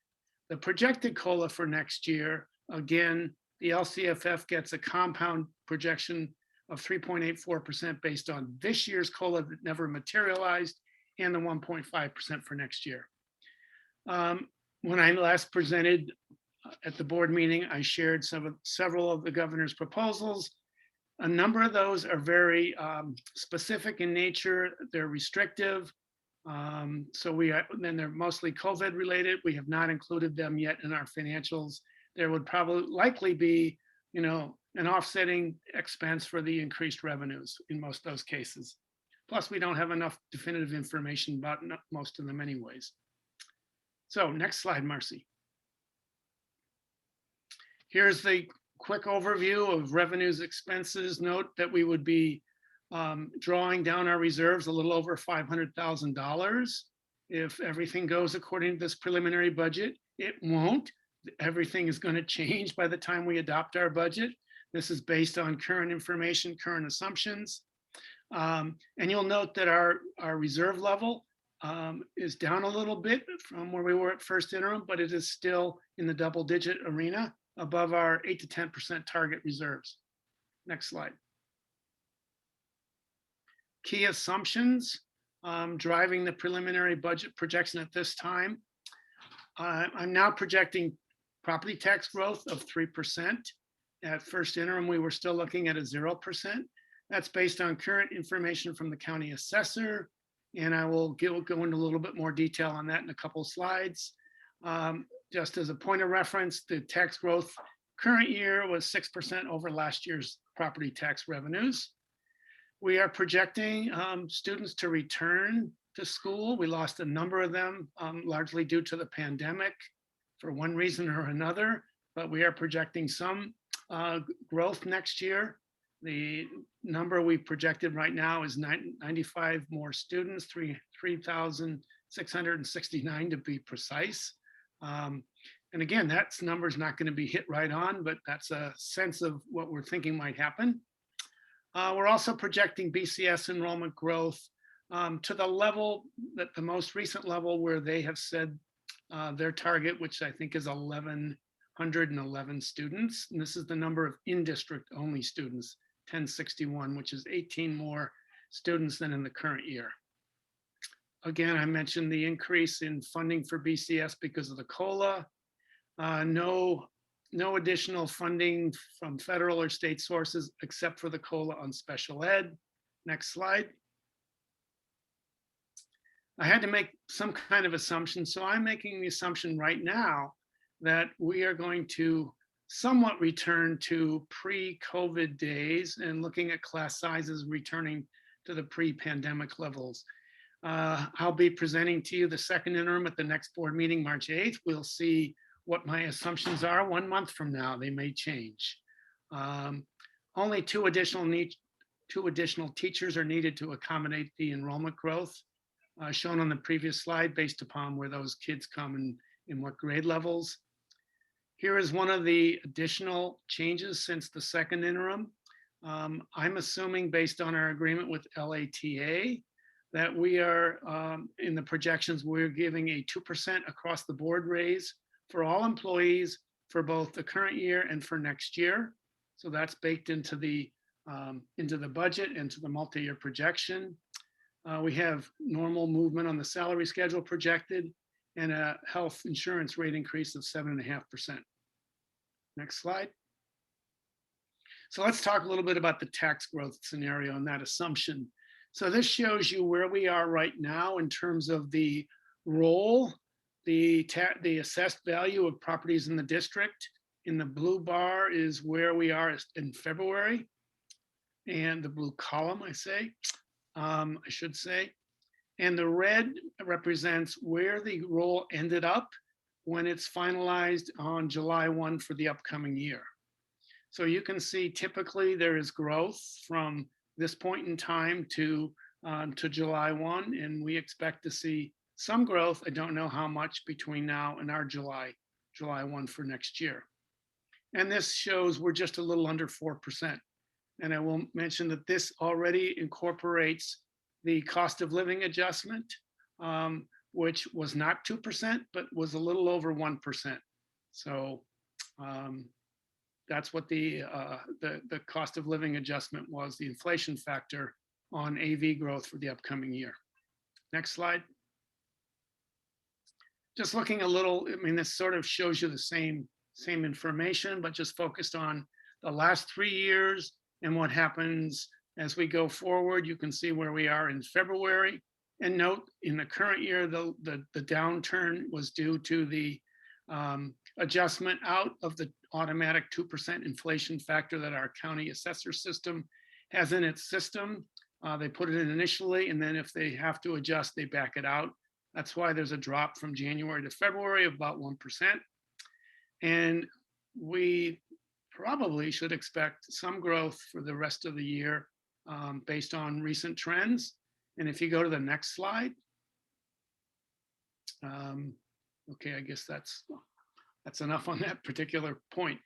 the projected COLA for next year. Again, the LCFF gets a compound projection of 3.84% based on this year's COLA that never materialized and the 1.5% for next year. When I last presented at the board meeting, I shared several of the governor's proposals. A number of those are very specific in nature. They're restrictive. Then they're mostly COVID related. We have not included them yet in our financials. There would likely be, an offsetting expense for the increased revenues in most of those cases. Plus, we don't have enough definitive information about most of them anyways. So next slide, Marcy. Here's the quick overview of revenues, expenses. Note that we would be drawing down our reserves a little over $500,000 if everything goes according to this preliminary budget. It won't. Everything is going to change by the time we adopt our budget. This is based on current information, current assumptions. And you'll note that our reserve level is down a little bit from where we were at first interim, but it is still in the double-digit arena above our 8 to 10% target reserves. Next slide. Key assumptions driving the preliminary budget projection at this time. I'm now projecting property tax growth of 3%. At first interim, we were still looking at a 0%. That's based on current information from the county assessor. And I will go into a little bit more detail on that in a couple of slides. Just as a point of reference, the tax growth current year was 6% over last year's property tax revenues. We are projecting students to return to school. We lost a number of them, largely due to the pandemic for one reason or another, but we are projecting some growth next year. The number we projected right now is 95 more students, 3,669 to be precise. And again, that number is not going to be hit right on, but that's a sense of what we're thinking might happen. We're also projecting BCS enrollment growth to the level, that the most recent level where they have said their target, which I think is 1,111 students. And this is the number of in-district only students, 1061, which is 18 more students than in the current year. Again, I mentioned the increase in funding for BCS because of the COLA. No additional funding from federal or state sources except for the COLA on special ed. Next slide. I had to make some kind of assumption, so I'm making the assumption right now that we are going to somewhat return to pre-COVID days and looking at class sizes returning to the pre-pandemic levels. I'll be presenting to you the second interim at the next board meeting, March 8th. We'll see what my assumptions are 1 month from now. They may change. Only two additional teachers are needed to accommodate the enrollment growth shown on the previous slide based upon where those kids come and in what grade levels. Here is one of the additional changes since the second interim. I'm assuming based on our agreement with LATA that we are in the projections, we're giving a 2% across the board raise for all employees for both the current year and for next year. So that's baked into the budget and to the multi-year projection. We have normal movement on the salary schedule projected and a health insurance rate increase of 7.5%. Next slide. So let's talk a little bit about the tax growth scenario and that assumption. So this shows you where we are right now in terms of the roll, the assessed value of properties in the district, In the blue bar is where we are in February, and the blue column, I should say. And the red represents where the roll ended up when it's finalized on July 1 for the upcoming year. So you can see typically there is growth from this point in time to July 1, and we expect to see some growth. I don't know how much between now and our July 1 for next year. And this shows we're just a little under 4%. And I will mention that this already incorporates the cost of living adjustment, which was not 2%, but was a little over 1%. So that's what the cost of living adjustment was, the inflation factor on AV growth for the upcoming year. Next slide. Just looking a little, I mean, this sort of shows you the same information, but just focused on the last 3 years and what happens as we go forward. You can see where we are in February. And note, in the current year, the downturn was due to the adjustment out of the automatic 2% inflation factor that our county assessor system has in its system. They put it in initially, and then if they have to adjust, they back it out. That's why there's a drop from January to February of about 1%. And we probably should expect some growth for the rest of the year based on recent trends. And if you go to the next slide, okay, I guess that's enough on that particular point.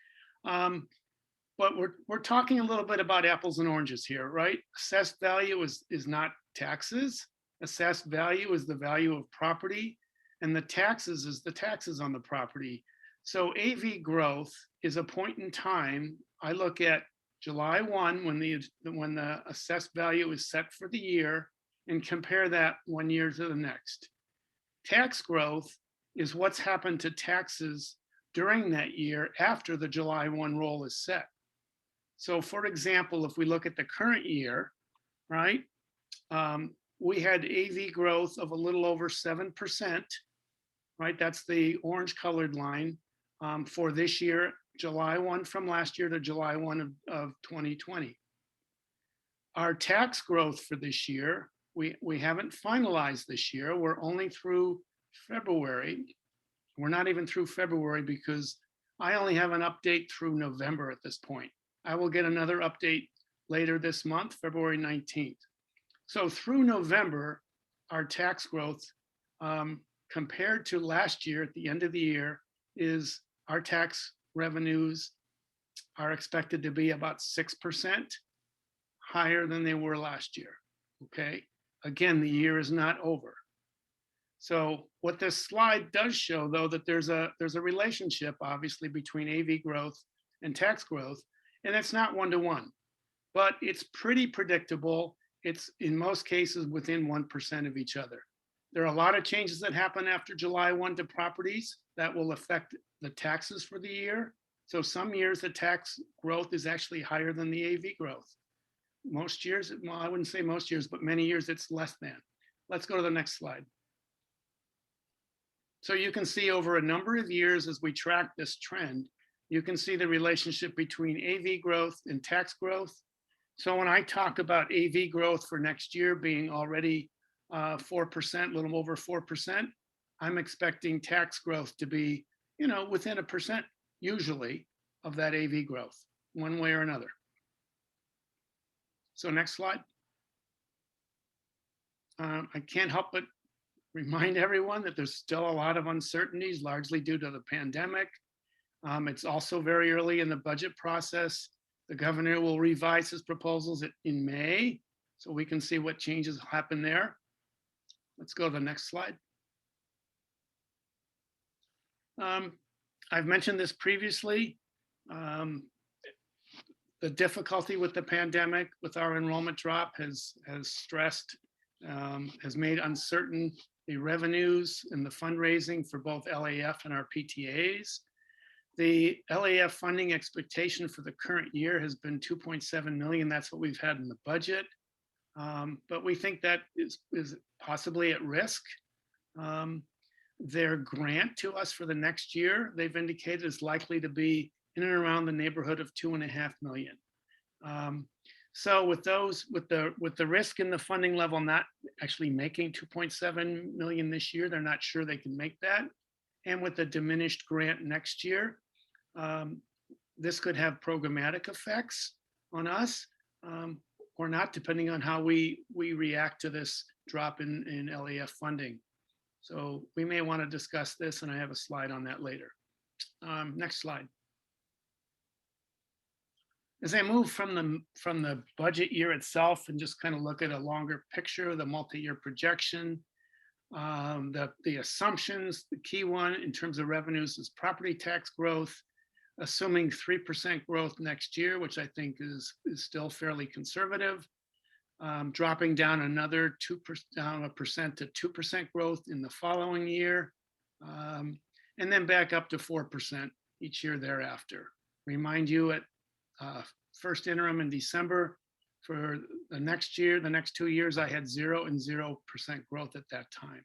But we're talking a little bit about apples and oranges here, right? Assessed value is not taxes. Assessed value is the value of property, and the taxes is the taxes on the property. So AV growth is a point in time. I look at July 1 when the assessed value is set for the year and compare that 1 year to the next. Tax growth is what's happened to taxes during that year after the July 1 roll is set. So for example, if we look at the current year, right, we had AV growth of a little over 7%, right? That's the orange colored line for this year, July 1 from last year to July 1 of 2020. Our tax growth for this year, we haven't finalized this year. We're only through February. We're not even through February because I only have an update through November at this point. I will get another update later this month, February 19th. So through November, our tax growth compared to last year at the end of the year is our tax revenues are expected to be about 6% higher than they were last year, okay? Again, the year is not over. So what this slide does show, though, that there's a relationship, obviously, between AV growth and tax growth, and it's not one-to-one, but it's pretty predictable. It's in most cases within 1% of each other. There are a lot of changes that happen after July 1 to properties that will affect the taxes for the year. So some years the tax growth is actually higher than the AV growth. Most years, well, I wouldn't say most years, but many years it's less than. Let's go to the next slide. So you can see over a number of years as we track this trend, you can see the relationship between AV growth and tax growth. So when I talk about AV growth for next year being already 4%, a little over 4%, I'm expecting tax growth to be, you know, within 1% usually of that AV growth, one way or another. So next slide. I can't help but remind everyone that there's still a lot of uncertainties, largely due to the pandemic. It's also very early in the budget process. The governor will revise his proposals in May, so we can see what changes happen there. Let's go to the next slide. I've mentioned this previously. The difficulty with the pandemic, with our enrollment drop, has stressed, has made uncertain the revenues and the fundraising for both LAF and our PTAs. The LAF funding expectation for the current year has been 2.7 million. That's what we've had in the budget. But we think that is possibly at risk. Their grant to us for the next year, they've indicated, is likely to be in and around the neighborhood of 2.5 million. So with those, with the risk in the funding level not actually making 2.7 million this year, they're not sure they can make that. And with the diminished grant next year, this could have programmatic effects on us or not, depending on how we react to this drop in LAF funding. So we may want to discuss this, and I have a slide on that later. Next slide. As I move from the budget year itself and just kind of look at a longer picture, the multi-year projection, the assumptions, the key one in terms of revenues is property tax growth, assuming 3% growth next year, which I think is still fairly conservative, dropping down another 1% to 2% growth in the following year, and then back up to 4% each year thereafter. Remind you at first interim in December for the next year, the next 2 years, I had 0 and 0% growth at that time.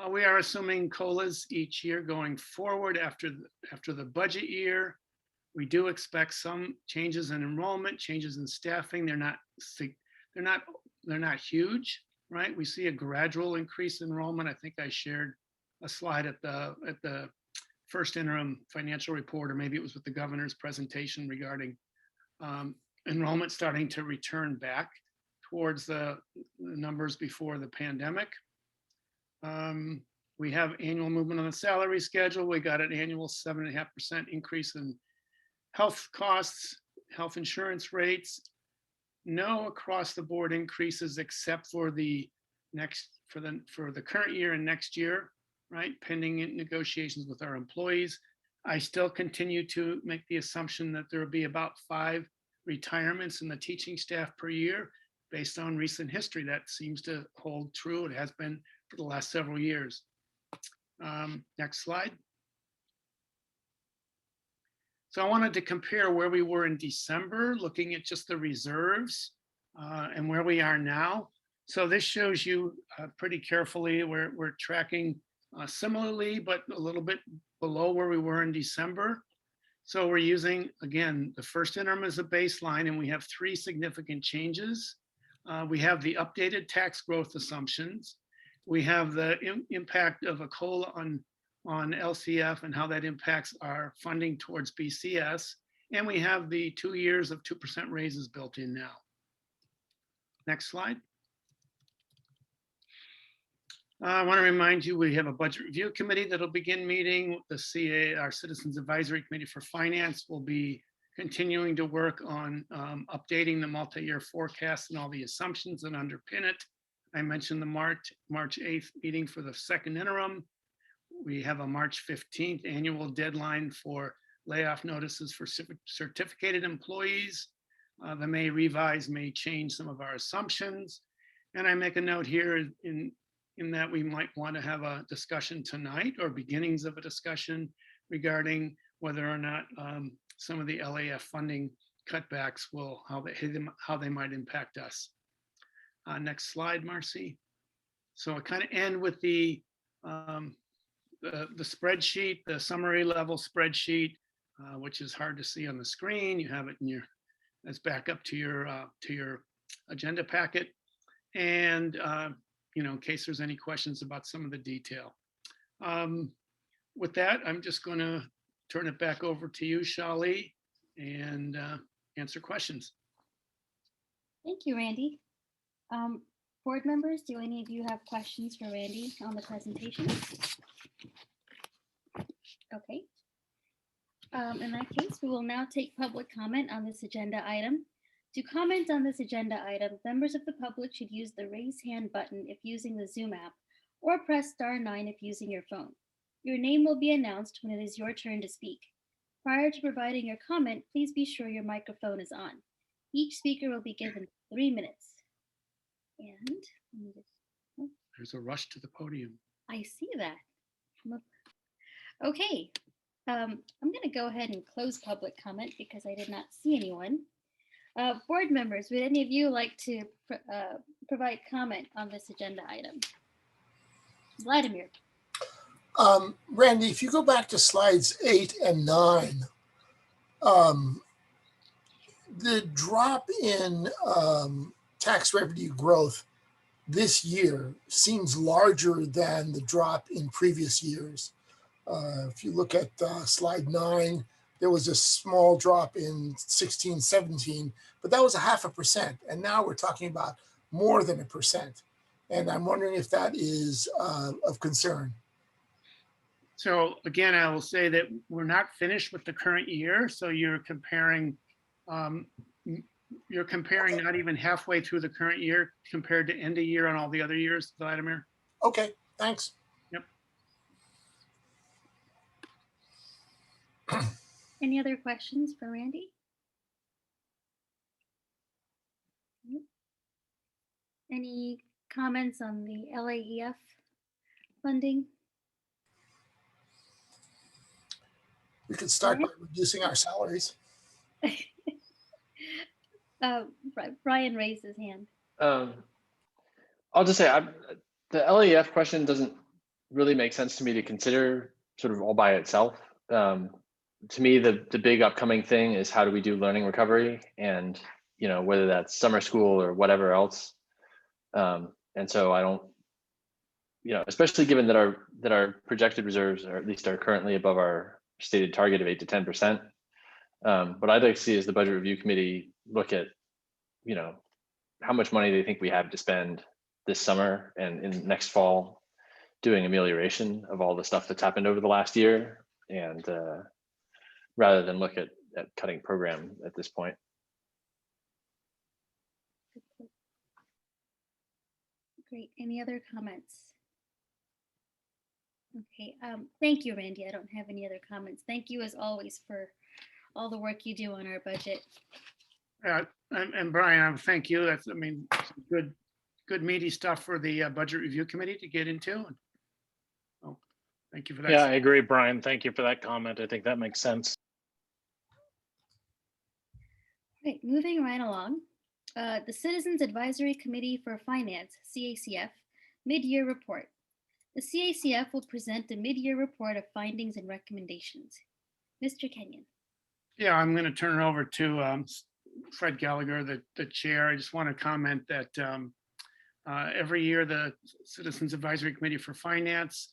We are assuming COLAs each year going forward after the budget year. We do expect some changes in enrollment, changes in staffing. They're not huge, right? We see a gradual increase in enrollment. I think I shared a slide at the first interim financial report, or maybe it was with the governor's presentation regarding enrollment starting to return back towards the numbers before the pandemic. We have annual movement on the salary schedule. We got an annual 7.5% increase in health costs, health insurance rates. No across the board increases except for the current year and next year, right? Pending negotiations with our employees. I still continue to make the assumption that there will be about 5 retirements in the teaching staff per year based on recent history. That seems to hold true. It has been for the last several years. Next slide. So I wanted to compare where we were in December, looking at just the reserves and where we are now. So this shows you pretty carefully where we're tracking similarly, but a little bit below where we were in December. So we're using, again, the first interim as a baseline, and we have 3 significant changes. We have the updated tax growth assumptions. We have the impact of a COLA on LCF and how that impacts our funding towards BCS. And we have the 2 years of 2% raises built in now. Next slide. I want to remind you, we have a budget review committee that'll begin meeting. The CA, our Citizens Advisory Committee for Finance, will be continuing to work on updating the multi-year forecast and all the assumptions that underpin it. I mentioned the March 8th meeting for the second interim. We have a March 15th annual deadline for layoff notices for certificated employees. The May revise may change some of our assumptions. And I make a note here in that we might want to have a discussion tonight, or beginnings of a discussion regarding whether or not some of the LAF funding cutbacks will, how they might impact us. Next slide, Marcy. So I kind of end with the spreadsheet, the summary level spreadsheet, which is hard to see on the screen. You have it in your, let's back up to your agenda packet. And you know, in case there's any questions about some of the detail. With that, I'm just going to turn it back over to you, Shali, and answer questions. Thank you, Randy. Board members, do any of you have questions for Randy on the presentation? Okay. In that case, we will now take public comment on this agenda item. To comment on this agenda item, members of the public should use the raise hand button if using the Zoom app, or press *9 if using your phone. Your name will be announced when it is your turn to speak. Prior to providing your comment, please be sure your microphone is on. Each speaker will be given 3 minutes. And there's a rush to the podium. I see that. Okay, I'm going to go ahead and close public comment because I did not see anyone. Board members, would any of you like to provide comment on this agenda item? Vladimir. Randy, if you go back to slides 8 and 9, The drop in tax revenue growth this year seems larger than the drop in previous years. If you look at slide 9, there was a small drop in 16, 17, but that was 0.5%. And now we're talking about more than 1%. And I'm wondering if that is of concern. So again, I will say that we're not finished with the current year. So you're comparing not even halfway through the current year compared to end of year on all the other years, Vladimir. Okay, thanks. Yep. Any other questions for Randy? Nope. Any comments on the LAEF funding? We could start by reducing our salaries. Brian raised his hand. I'll just say the LAF question doesn't really make sense to me to consider sort of all by itself. To me, the big upcoming thing is how do we do learning recovery, and whether that's summer school or whatever else. And so I don't, especially given that our projected reserves are at least are currently above our stated target of 8 to 10%. What I'd like to see is the budget review committee look at, how much money they think we have to spend this summer and in next fall doing amelioration of all the stuff that's happened over the last year, and rather than look at cutting program at this point. Great. Any other comments? Okay. Thank you, Randy. I don't have any other comments. Thank you as always for all the work you do on our budget. And Brian, thank you. That's, good meaty stuff for the budget review committee to get into. Oh, thank you for that. Yeah, I agree, Brian. Thank you for that comment. I think that makes sense. Right, moving right along. The Citizens Advisory Committee for Finance, CACF, mid-year report. The CACF will present a mid-year report of findings and recommendations. Mr. Kenyon. Yeah, I'm going to turn it over to Fred Gallagher, the chair. I just want to comment that every year the Citizens Advisory Committee for Finance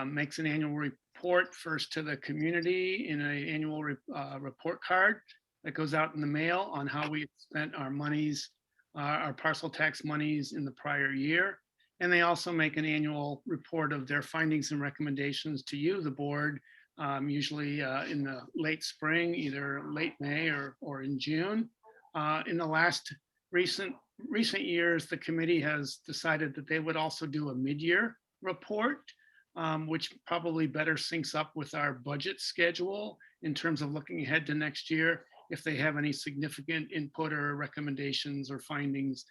makes an annual report first to the community in an annual report card that goes out in the mail on how we spent our monies, our parcel tax monies in the prior year. And they also make an annual report of their findings and recommendations to you, the board, usually in the late spring, either late May or in June. In the last recent years, the committee has decided that they would also do a mid-year report, which probably better syncs up with our budget schedule in terms of looking ahead to next year. If they have any significant input or recommendations or findings,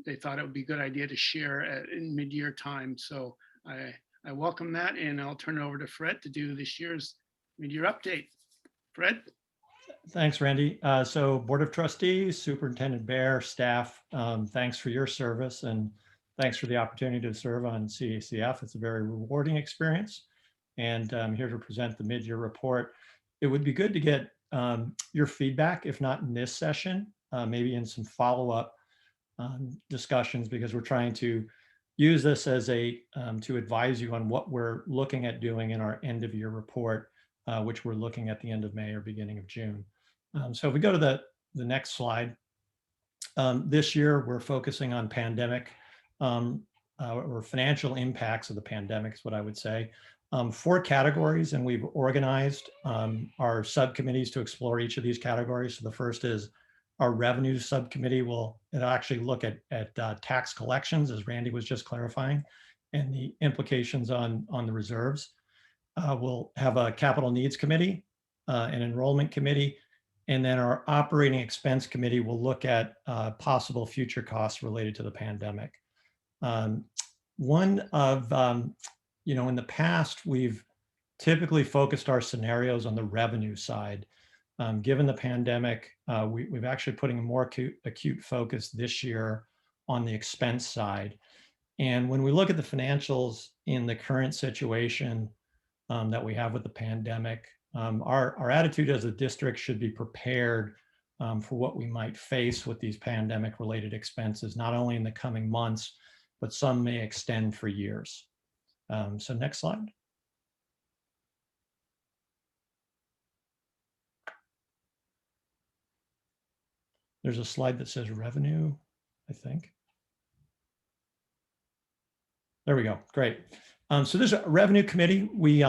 they thought it would be a good idea to share in mid-year time. So I welcome that, and I'll turn it over to Fred to do this year's mid-year update. Fred? Thanks, Randy. So Board of Trustees, Superintendent Bear, staff, thanks for your service, and thanks for the opportunity to serve on CACF. It's a very rewarding experience, and I'm here to present the mid-year report. It would be good to get your feedback, if not in this session, maybe in some follow-up discussions, because we're trying to use this as to advise you on what we're looking at doing in our end of year report, which we're looking at the end of May or beginning of June. So if we go to the next slide, this year we're focusing on pandemic or financial impacts of the pandemic is what I would say. 4 categories, and we've organized our subcommittees to explore each of these categories. So the first is our revenue subcommittee. Will actually look at tax collections, as Randy was just clarifying, and the implications on the reserves. We'll have a capital needs committee, an enrollment committee, and then our operating expense committee will look at possible future costs related to the pandemic. In the past, we've typically focused our scenarios on the revenue side. Given the pandemic, we've actually putting a more acute focus this year on the expense side. And when we look at the financials in the current situation that we have with the pandemic, Our attitude as a district should be prepared for what we might face with these pandemic related expenses, not only in the coming months, but some may extend for years. So next slide. There's a slide that says revenue, I think. There we go. Great. So there's a revenue committee. We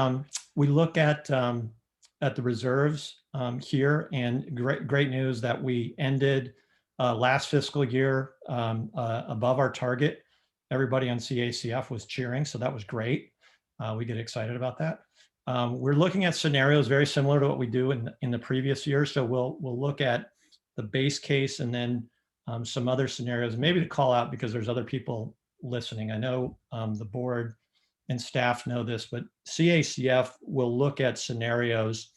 look at the reserves here, and great news that we ended last fiscal year above our target. Everybody on CACF was cheering, so that was great. We get excited about that. We're looking at scenarios very similar to what we do in the previous year. So we'll look at the base case and then some other scenarios, maybe to call out because there's other people listening. I know the board and staff know this, but CACF will look at scenarios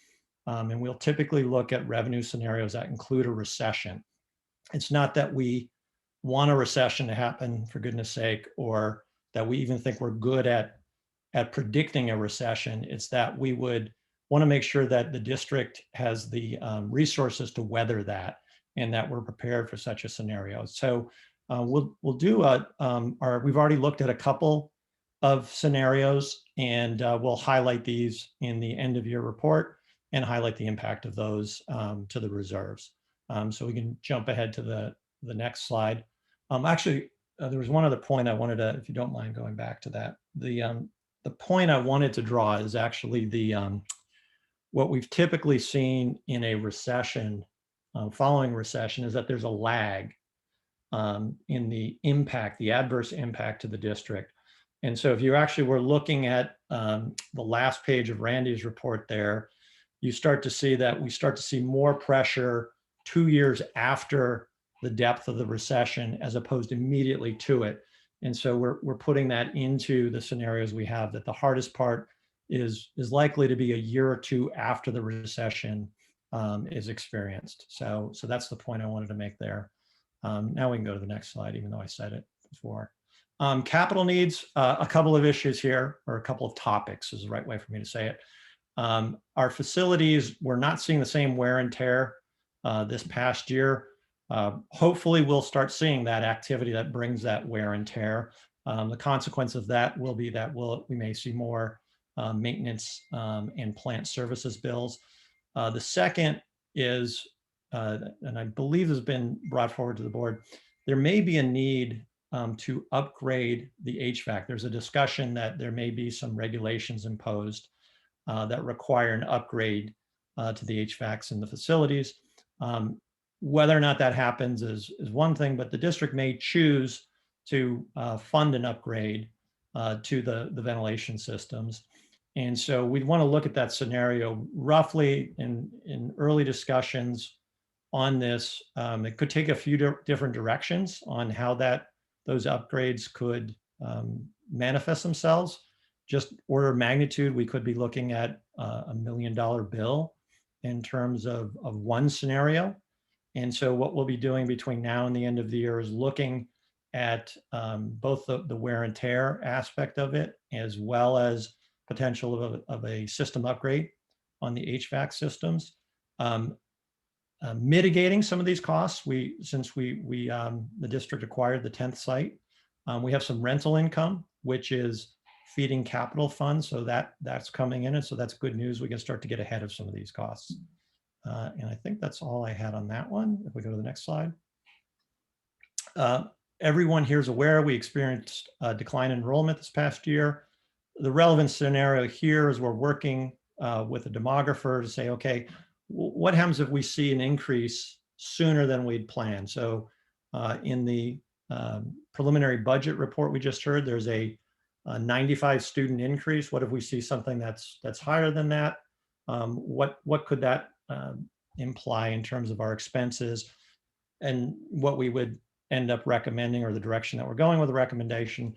and we'll typically look at revenue scenarios that include a recession. It's not that we want a recession to happen, for goodness sake, or that we even think we're good at predicting a recession. It's that we would want to make sure that the district has the resources to weather that and that we're prepared for such a scenario. So we'll do we've already looked at a couple of scenarios, and we'll highlight these in the end of year report and highlight the impact of those to the reserves. So we can jump ahead to the next slide. Actually, there was one other point I wanted to, if you don't mind going back to that. The point I wanted to draw is actually what we've typically seen in a recession, following recession, is that there's a lag in the impact, the adverse impact to the district. And so if you actually were looking at the last page of Randy's report there, you start to see that we start to see more pressure 2 years after the depth of the recession as opposed immediately to it. And so we're putting that into the scenarios we have, that the hardest part is likely to be a year or two after the recession is experienced. So that's the point I wanted to make there. Now we can go to the next slide, even though I said it before. Capital needs, a couple of issues here, or a couple of topics is the right way for me to say it. Our facilities, we're not seeing the same wear and tear this past year. Hopefully we'll start seeing that activity that brings that wear and tear. The consequence of that will be that we may see more maintenance and plant services bills. The second is, and I believe has been brought forward to the board, there may be a need to upgrade the HVAC. There's a discussion that there may be some regulations imposed that require an upgrade to the HVACs in the facilities. Whether or not that happens is one thing, but the district may choose to fund an upgrade to the ventilation systems. And so we'd want to look at that scenario roughly in early discussions on this. It could take a few different directions on how those upgrades could manifest themselves. Just order of magnitude, we could be looking at $1 million bill in terms of one scenario. And so what we'll be doing between now and the end of the year is looking at both the wear and tear aspect of it, as well as potential of a system upgrade on the HVAC systems. Mitigating some of these costs, since the district acquired the 10th site, we have some rental income, which is feeding capital funds. So that's coming in. And so that's good news. We can start to get ahead of some of these costs. And I think that's all I had on that one. If we go to the next slide. Everyone here is aware we experienced a decline in enrollment this past year. The relevant scenario here is we're working with a demographer to say, okay, what happens if we see an increase sooner than we'd planned? So in the preliminary budget report we just heard, there's a 95 student increase. What if we see something that's higher than that? What could that imply in terms of our expenses? And what we would end up recommending, or the direction that we're going with the recommendation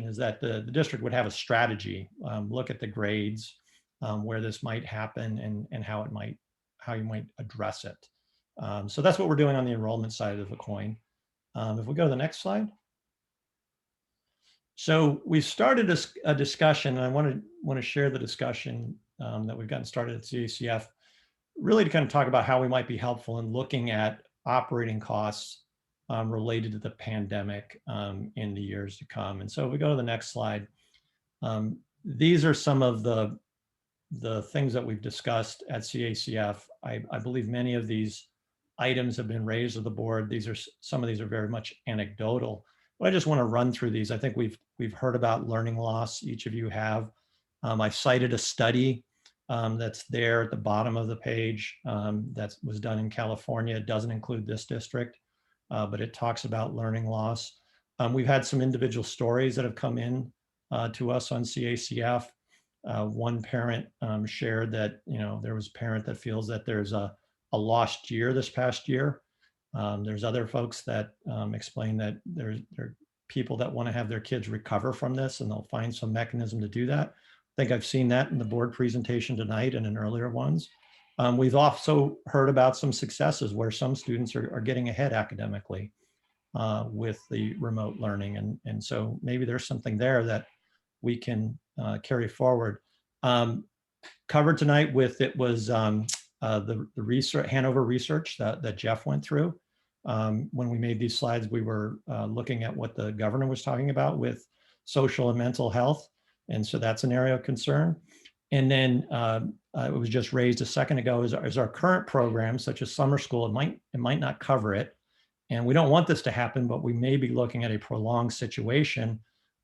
is that the district would have a strategy, look at the grades, where this might happen and how you might address it. So that's what we're doing on the enrollment side of the coin. If we go to the next slide. So we started a discussion, and I want to share the discussion that we've gotten started at CACF, really to kind of talk about how we might be helpful in looking at operating costs related to the pandemic in the years to come. And so if we go to the next slide, these are some of the things that we've discussed at CACF. I believe many of these items have been raised to the board. Some of these are very much anecdotal, but I just want to run through these. I think we've heard about learning loss. Each of you have. I cited a study that's there at the bottom of the page that was done in California. It doesn't include this district, but it talks about learning loss. We've had some individual stories that have come in to us on CACF. One parent shared that, there was a parent that feels that there's a lost year this past year. There's other folks that explain that there are people that want to have their kids recover from this, and they'll find some mechanism to do that. I think I've seen that in the board presentation tonight and in earlier ones. We've also heard about some successes where some students are getting ahead academically with the remote learning. And so maybe there's something there that we can carry forward. Covered tonight with it was the research, Hanover research that Jeff went through. When we made these slides, we were looking at what the governor was talking about with social and mental health. And so that's an area of concern. And then it was just raised a second ago, is our current programs, such as summer school, it might not cover it. And we don't want this to happen, but we may be looking at a prolonged situation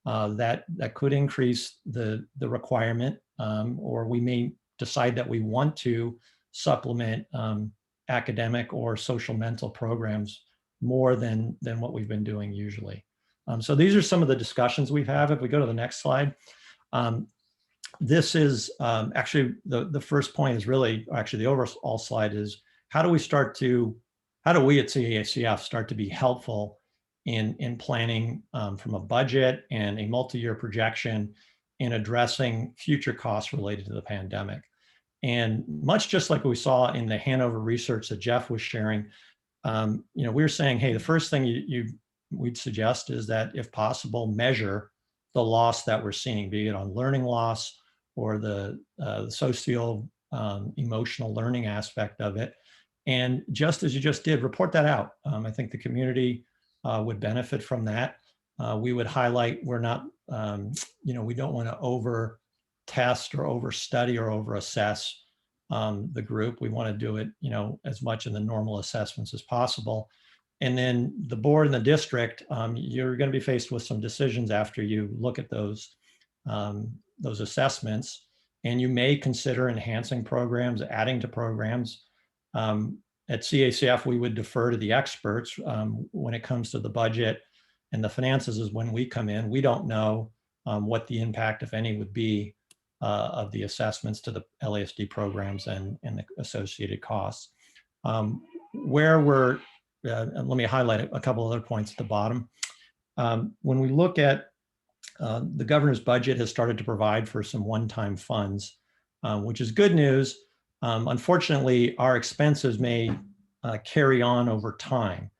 that could increase the requirement, or we may decide that we want to supplement academic or social mental programs more than what we've been doing usually. So these are some of the discussions we've had. If we go to the next slide, this is actually the first point is really, actually the overall slide is, how do we at CACF start to be helpful in planning from a budget and a multi-year projection in addressing future costs related to the pandemic. And much just like we saw in the Hanover research that Jeff was sharing, we were saying, hey, the first thing we'd suggest is that if possible, measure the loss that we're seeing, be it on learning loss or the socio emotional learning aspect of it. And just as you just did, report that out. I think the community would benefit from that. We would highlight, we're not, we don't want to over test or over study or over assess the group. We want to do it, as much in the normal assessments as possible. And then the board and the district, you're going to be faced with some decisions after you look at those assessments, and you may consider enhancing programs, adding to programs. At CACF, we would defer to the experts when it comes to the budget and the finances. Is when we come in. We don't know what the impact, if any, would be of the assessments to the LASD programs and the associated costs. Let me highlight a couple other points at the bottom. When we look at the governor's budget has started to provide for some one-time funds, which is good news. Unfortunately, our expenses may carry on over time.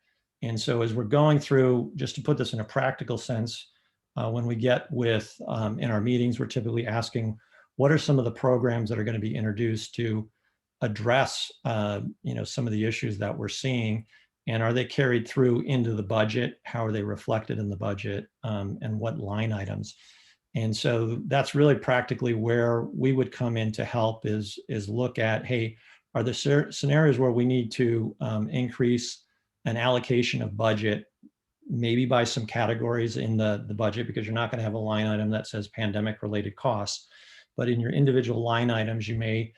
And so as we're going through, just to put this in a practical sense, when we get with in our meetings, we're typically asking, what are some of the programs that are going to be introduced to address some of the issues that we're seeing, and are they carried through into the budget? How are they reflected in the budget, and what line items? And so that's really practically where we would come in to help is look at, hey, are there scenarios where we need to increase an allocation of budget, maybe by some categories in the budget, because you're not going to have a line item that says pandemic related costs. But in your individual line items, you may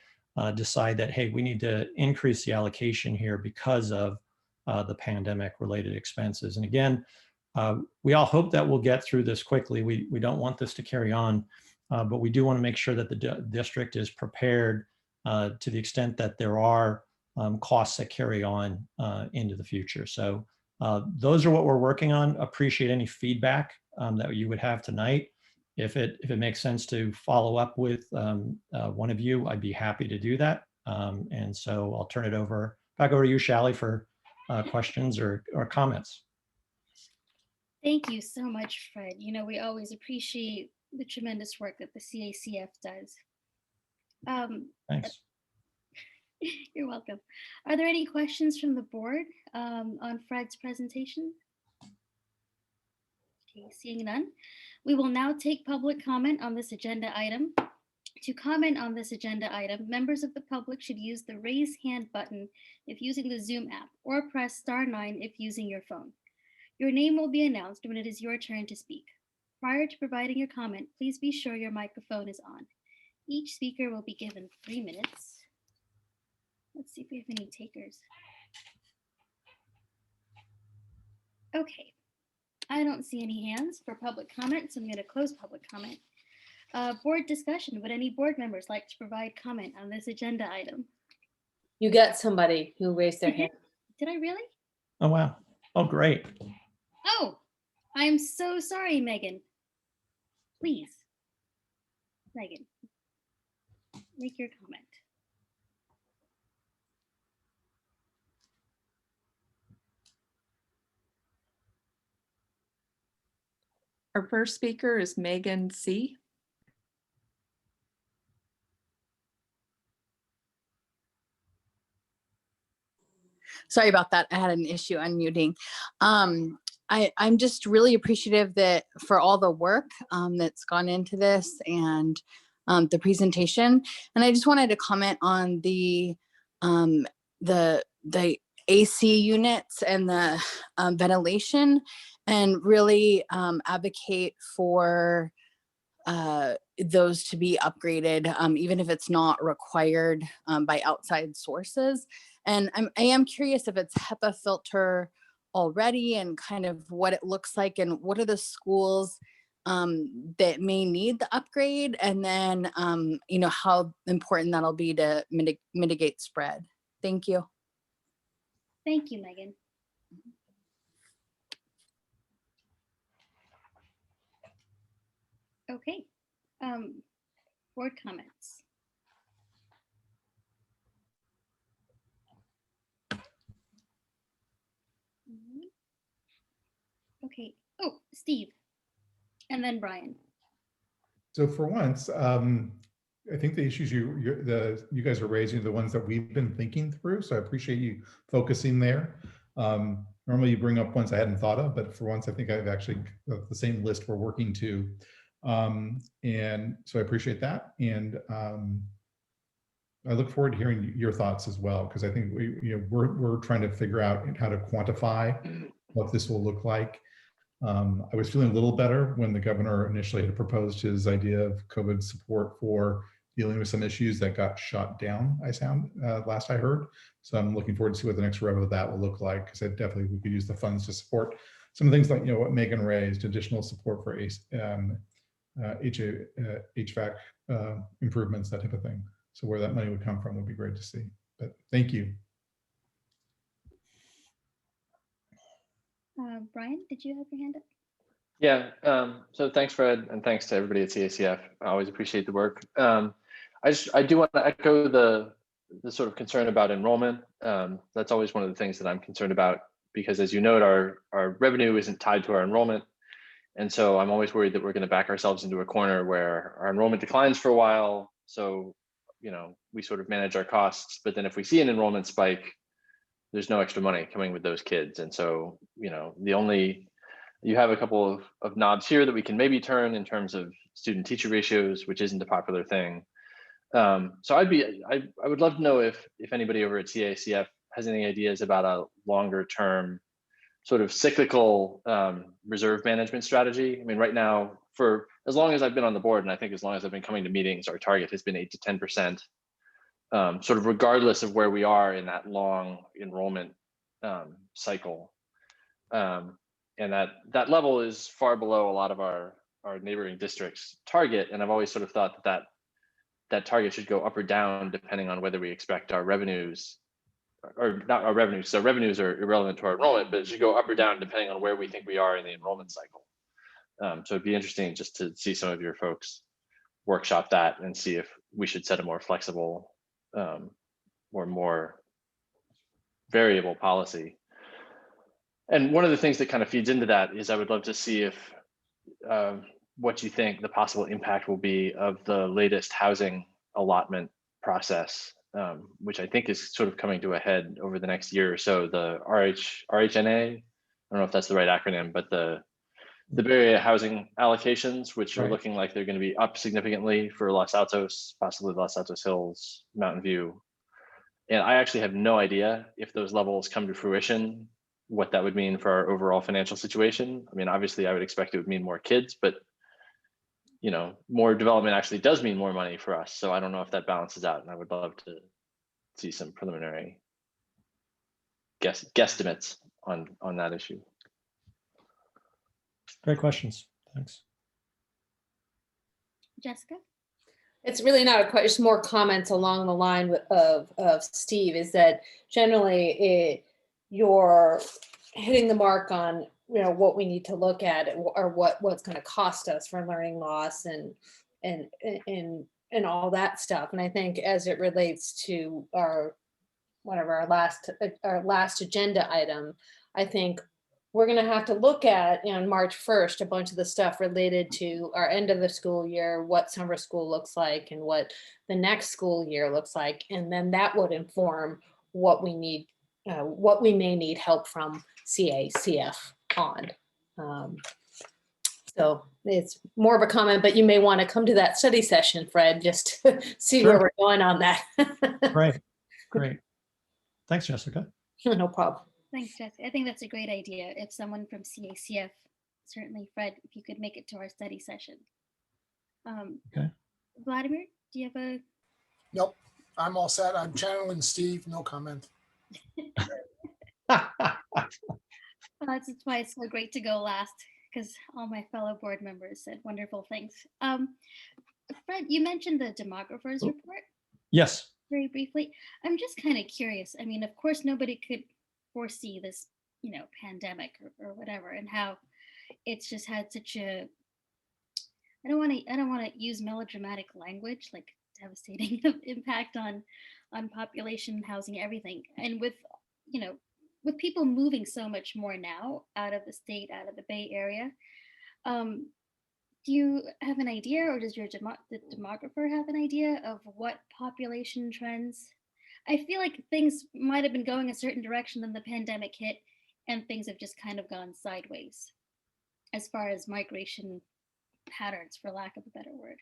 decide that, hey, we need to increase the allocation here because of the pandemic related expenses. And again, we all hope that we'll get through this quickly. We don't want this to carry on, but we do want to make sure that the district is prepared to the extent that there are costs that carry on into the future. So those are what we're working on. Appreciate any feedback that you would have tonight. If it makes sense to follow up with one of you, I'd be happy to do that. And so I'll turn it back over to you, Shally, for questions or comments. Thank you so much, Fred. We always appreciate the tremendous work that the CACF does. Thanks. You're welcome. Are there any questions from the board on Fred's presentation? Okay, seeing none, we will now take public comment on this agenda item. To comment on this agenda item, members of the public should use the raise hand button if using the Zoom app, or press *9 if using your phone. Your name will be announced when it is your turn to speak. Prior to providing your comment, please be sure your microphone is on. Each speaker will be given 3 minutes. Let's see if we have any takers. Okay, I don't see any hands for public comment, so I'm going to close public comment. Board discussion. Would any board members like to provide comment on this agenda item? You got somebody who raised their hand. Did I really? Oh, wow. Oh, great. Oh, I'm so sorry, Megan. Please, Megan, make your comment. Our first speaker is Megan C. Sorry about that. I had an issue unmuting. I'm just really appreciative that for all the work that's gone into this and the presentation. And I just wanted to comment on the AC units and the ventilation, and really advocate for those to be upgraded, even if it's not required by outside sources. And I am curious if it's HEPA filter already, and kind of what it looks like, and what are the schools that may need the upgrade, and then you know, how important that'll be to mitigate spread. Thank you. Thank you, Megan. Okay, board comments. Okay, oh, Steve, and then Brian. So for once, I think the issues you guys are raising are the ones that we've been thinking through. So I appreciate you focusing there. Normally you bring up ones I hadn't thought of, but for once I think I've actually got the same list we're working to. And so I appreciate that. And I look forward to hearing your thoughts as well, because I think we're trying to figure out how to quantify what this will look like. I was feeling a little better when the governor initially had proposed his idea of COVID support for dealing with some issues that got shot down, last I heard. So I'm looking forward to see what the next rev of that will look like, because I definitely we could use the funds to support some of the things like, what Megan raised, additional support for HVAC improvements, that type of thing. So where that money would come from would be great to see. But thank you. Brian, did you have your hand up? Yeah, so thanks, Fred, and thanks to everybody at CACF. I always appreciate the work. I do want to echo the sort of concern about enrollment. That's always one of the things that I'm concerned about, because as you note, our revenue isn't tied to our enrollment. And so I'm always worried that we're going to back ourselves into a corner where our enrollment declines for a while. So, we sort of manage our costs, but then if we see an enrollment spike, there's no extra money coming with those kids. And so, you have a couple of knobs here that we can maybe turn in terms of student teacher ratios, which isn't a popular thing. So I would love to know if anybody over at CACF has any ideas about a longer term sort of cyclical reserve management strategy. I mean, right now, for as long as I've been on the board, and I think as long as I've been coming to meetings, our target has been 8 to 10%, sort of regardless of where we are in that long enrollment cycle. And that level is far below a lot of our neighboring districts' target. And I've always sort of thought that target should go up or down depending on whether we expect our revenues, or not our revenues. So revenues are irrelevant to our enrollment, but it should go up or down depending on where we think we are in the enrollment cycle. So it'd be interesting just to see some of your folks workshop that and see if we should set a more flexible or more variable policy. And one of the things that kind of feeds into that is I would love to see if what you think the possible impact will be of the latest housing allotment process, which I think is sort of coming to a head over the next year or so. The RHNA, I don't know if that's the right acronym, but the Bay Area housing allocations, which are Right. looking like they're going to be up significantly for Los Altos, possibly Los Altos Hills, Mountain View. And I actually have no idea if those levels come to fruition, what that would mean for our overall financial situation. I mean, obviously I would expect it would mean more kids, but you know, more development actually does mean more money for us. So I don't know if that balances out, and I would love to see some preliminary guesstimates on that issue. Great questions. Thanks. Jessica? It's really not a question, it's more comments along the line of Steve, is that generally you're hitting the mark on, you know, what we need to look at or what's going to cost us for learning loss and all that stuff. And I think as it relates to one of our last agenda item, I think we're going to have to look at on March 1st, a bunch of the stuff related to our end of the school year, what summer school looks like and what the next school year looks like. And then that would inform what we need, what we may need help from CACF on. So it's more of a comment, but you may want to come to that study session, Fred, just to see Sure. where we're going on that. Great. Great. Thanks, Jessica. No problem. Thanks, Jessica. I think that's a great idea. If someone from CACF, certainly Fred, if you could make it to our study session. Okay. Vladimir, do you have a? Nope, I'm all set. I'm channeling Steve, no comment. That's why it's so great to go last, because all my fellow board members said wonderful things. Fred, you mentioned the demographers report Yes. very briefly. I'm just kind of curious. I mean, of course, nobody could foresee this, you know, pandemic or whatever, and how it's just had such a, I don't want to use melodramatic language, like devastating impact on population, housing, everything. And with, you know, with people moving so much more now out of the state, out of the Bay Area, do you have an idea, or does the demographer have an idea of what population trends? I feel like things might have been going a certain direction, then the pandemic hit and things have just kind of gone sideways as far as migration patterns, for lack of a better word.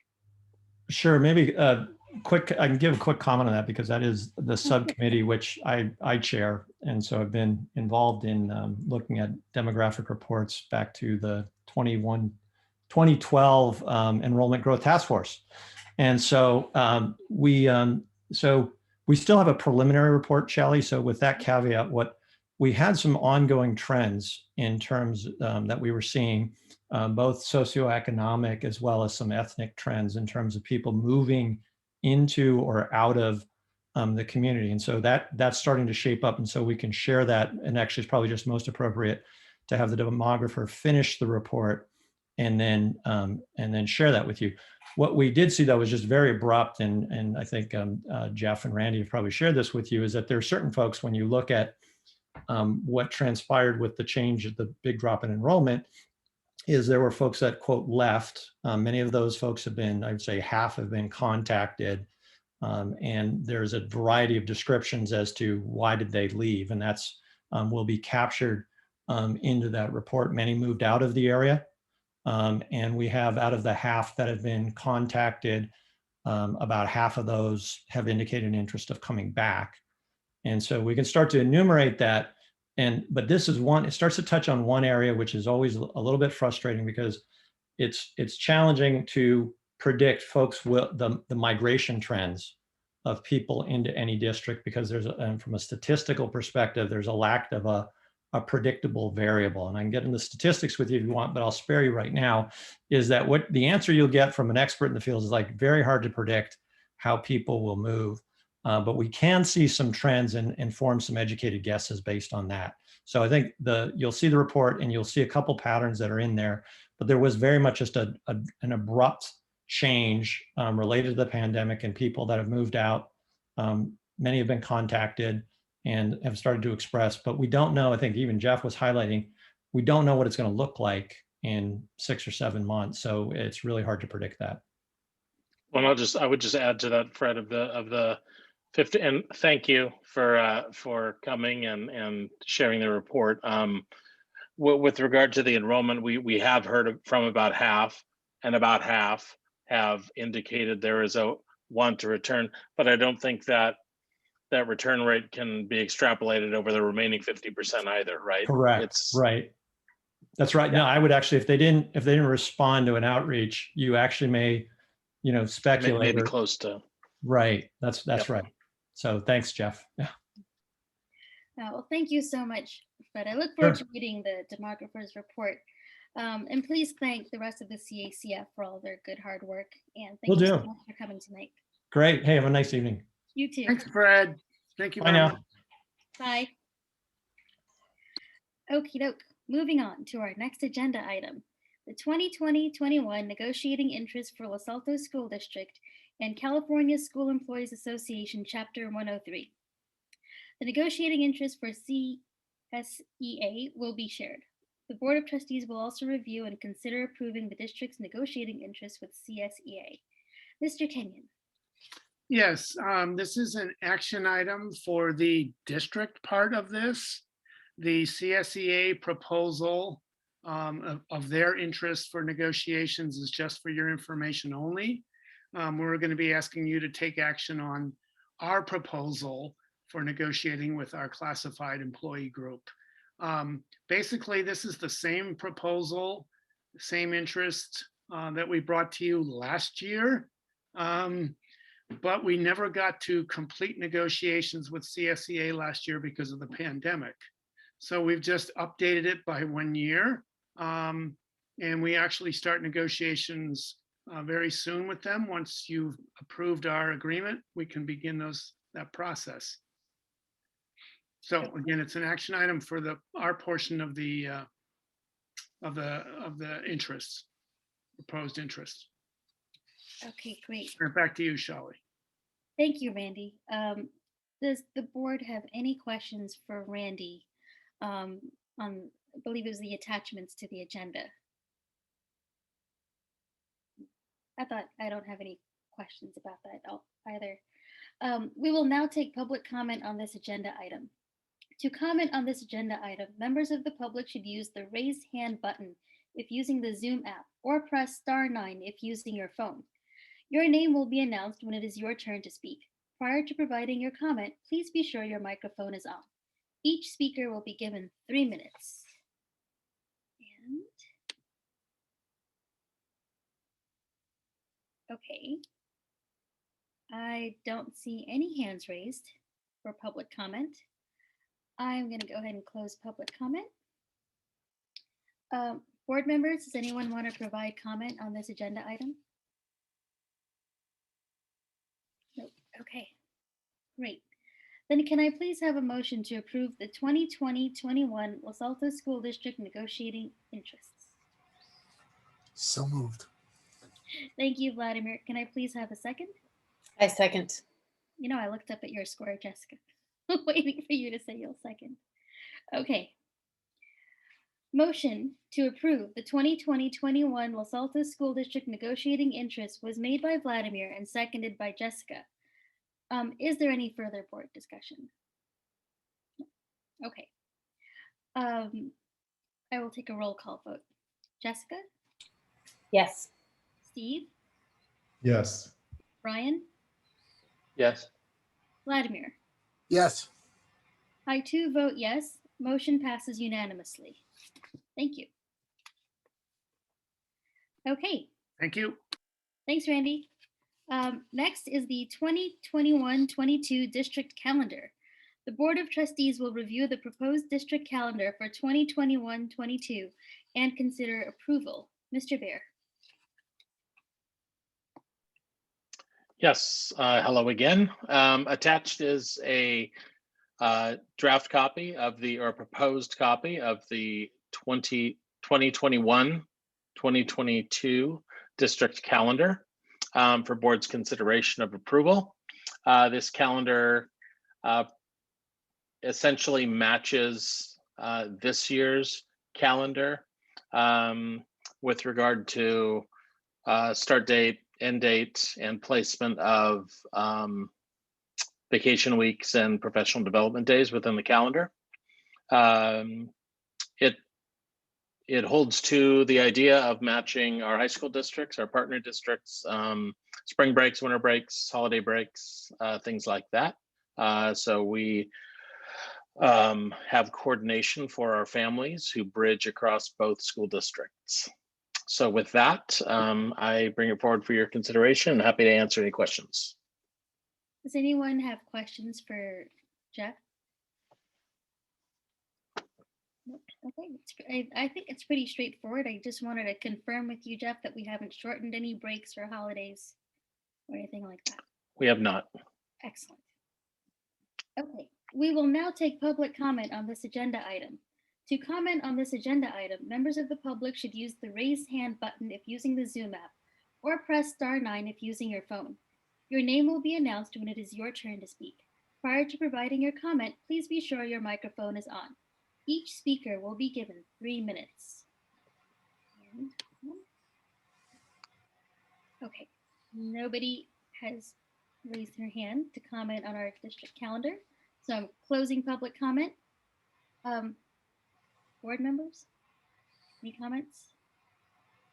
Sure. Maybe I can give a quick comment on that, because that is the subcommittee which I chair. And so I've been involved in looking at demographic reports back to the 2012 Enrollment Growth Task Force. And so we still have a preliminary report, Shelley. So with that caveat, we had some ongoing trends in terms that we were seeing, both socioeconomic as well as some ethnic trends in terms of people moving into or out of the community. And so that's starting to shape up. And so we can share that. And actually it's probably just most appropriate to have the demographer finish the report and then share that with you. What we did see, though, was just very abrupt, and I think Jeff and Randy have probably shared this with you, is that there are certain folks, when you look at what transpired with the change, the big drop in enrollment, is there were folks that, quote, left. Many of those folks have been, I would say half have been contacted, and there's a variety of descriptions as to why did they leave, and that's will be captured into that report. Many moved out of the area. And we have, out of the half that have been contacted, about half of those have indicated an interest of coming back. And so we can start to enumerate that. But this is one, it starts to touch on one area, which is always a little bit frustrating, because it's challenging to predict folks the migration trends of people into any district, because from a statistical perspective, there's a lack of a predictable variable. And I can get into statistics with you if you want, but I'll spare you right now, is that what the answer you'll get from an expert in the field is like very hard to predict how people will move. But we can see some trends and form some educated guesses based on that. So I think you'll see the report and you'll see a couple patterns that are in there, but there was very much just an abrupt change related to the pandemic and people that have moved out. Many have been contacted and have started to express, but we don't know, I think even Jeff was highlighting, we don't know what it's going to look like in 6 or 7 months. So it's really hard to predict that. Well, I would just add to that, Fred, of the 50, and thank you for coming and sharing the report. With regard to the enrollment, we have heard from about half, and about half have indicated there is a want to return, but I don't think that return rate can be extrapolated over the remaining 50% either, right? Correct. Right. That's right. No, I would actually, if they didn't respond to an outreach, you actually may, speculate. Maybe close to. Right. That's right. So thanks, Jeff. Yeah. Well, thank you so much, Fred. I look forward to reading the demographer's report. And please thank the rest of the CACF for all their good hard work. And thank you so much for coming tonight. Great. Hey, have a nice evening. You too. Thanks, Fred. Thank you. Bye now. Bye. Okie doke. Moving on to our next agenda item, the 2020-21 negotiating interest for Los Altos School District and California School Employees Association, Chapter 103. The negotiating interest for CSEA will be shared. The Board of Trustees will also review and consider approving the district's negotiating interest with CSEA. Mr. Kenyon. Yes, this is an action item for the district part of this. The CSEA proposal of their interest for negotiations is just for your information only. We're going to be asking you to take action on our proposal for negotiating with our classified employee group. Basically, this is the same proposal, same interest that we brought to you last year. But we never got to complete negotiations with CSEA last year because of the pandemic. So we've just updated it by 1 year. And we actually start negotiations very soon with them. Once you've approved our agreement, we can begin that process. So again, it's an action item for our portion of the interest, proposed interest. Okay, great. Turn it back to you, Shelley. Thank you, Randy. Does the board have any questions for Randy on, I believe it was the attachments to the agenda? I don't have any questions about that either. We will now take public comment on this agenda item. To comment on this agenda item, members of the public should use the raise hand button if using the Zoom app, or press *9 if using your phone. Your name will be announced when it is your turn to speak. Prior to providing your comment, please be sure your microphone is on. Each speaker will be given 3 minutes. Okay. I don't see any hands raised for public comment. I'm going to go ahead and close public comment. Board members, does anyone want to provide comment on this agenda item? Nope. Okay, great. Then can I please have a motion to approve the 2020-21 Los Altos School District negotiating interests? So moved. Thank you, Vladimir. Can I please have a second? I second. You know, I looked up at your score, Jessica, waiting for you to say you'll second. Okay. Motion to approve the 2020-21 Los Altos School District negotiating interest was made by Vladimir and seconded by Jessica. Is there any further board discussion? Okay. I will take a roll call vote. Jessica? Yes. Steve? Yes. Brian? Yes. Vladimir? Yes. I too vote yes. Motion passes unanimously. Thank you. Okay. Thank you. Thanks, Randy. Next is the 2021-22 district calendar. The Board of Trustees will review the proposed district calendar for 2021-22 and consider approval. Mr. Bear. Yes, hello again. Attached is a draft copy of or proposed copy of the 2021-2022 district calendar for board's consideration of approval. This calendar essentially matches this year's calendar with regard to start date, end date and placement of vacation weeks and professional development days within the calendar. It holds to the idea of matching our high school districts, our partner districts, spring breaks, winter breaks, holiday breaks, things like that. So we have coordination for our families who bridge across both school districts. So with that, I bring it forward for your consideration. Happy to answer any questions. Does anyone have questions for Jeff? Nope. Okay, I think it's pretty straightforward. I just wanted to confirm with you, Jeff, that we haven't shortened any breaks or holidays or anything like that. We have not. Excellent. Okay, we will now take public comment on this agenda item. To comment on this agenda item, members of the public should use the raise hand button if using the Zoom app, or press *9 if using your phone. Your name will be announced when it is your turn to speak. Prior to providing your comment, please be sure your microphone is on. Each speaker will be given 3 minutes. Okay, nobody has raised their hand to comment on our district calendar, so I'm closing public comment. Board members, any comments?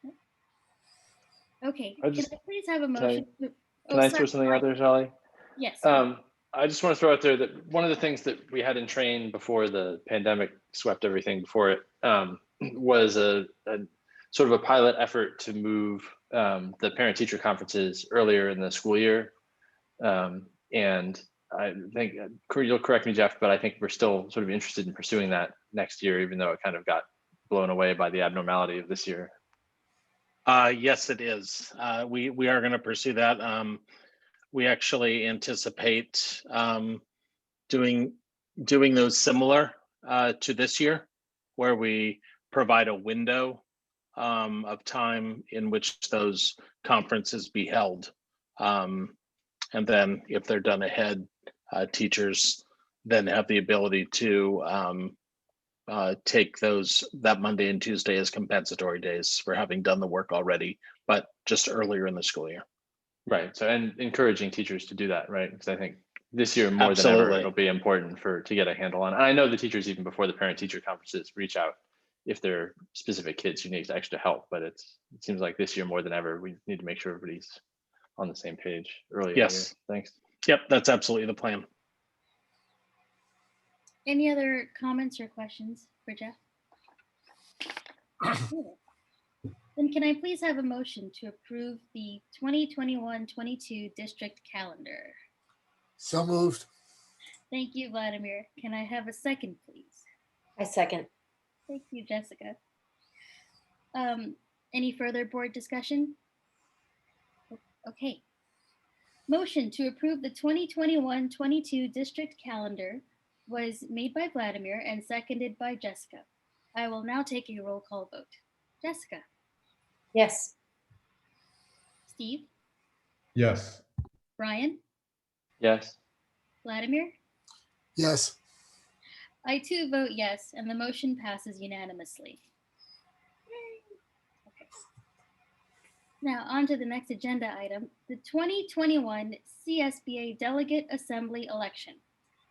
No? Okay, can I please have a motion? Can I throw something out there, Charlie? Yes. I just want to throw out there that one of the things that we had in train before the pandemic swept everything before it was a sort of a pilot effort to move the parent-teacher conferences earlier in the school year. And I think, you'll correct me, Jeff, but I think we're still sort of interested in pursuing that next year, even though it kind of got blown away by the abnormality of this year. Yes, it is. We are going to pursue that. We actually anticipate doing those similar to this year, where we provide a window of time in which those conferences be held. And then if they're done ahead, teachers then have the ability to take that Monday and Tuesday as compensatory days for having done the work already, but just earlier in the school year. Right. So, and encouraging teachers to do that, right? Because I think this year more than ever, it'll be important to get a handle on. And I know the teachers, even before the parent-teacher conferences, reach out if there are specific kids who need extra help. But it seems like this year more than ever, we need to make sure everybody's on the same page earlier. Yes. Thanks. Yep, that's absolutely the plan. Any other comments or questions for Jeff? Then can I please have a motion to approve the 2021-22 district calendar? So moved. Thank you, Vladimir. Can I have a second, please? I second. Thank you, Jessica. Any further board discussion? Okay. Motion to approve the 2021-22 district calendar was made by Vladimir and seconded by Jessica. I will now take a roll call vote. Jessica? Yes. Steve? Yes. Brian? Yes. Vladimir? Yes. I too vote yes, and the motion passes unanimously. Okay. Now on to the next agenda item, the 2021 CSBA Delegate Assembly election.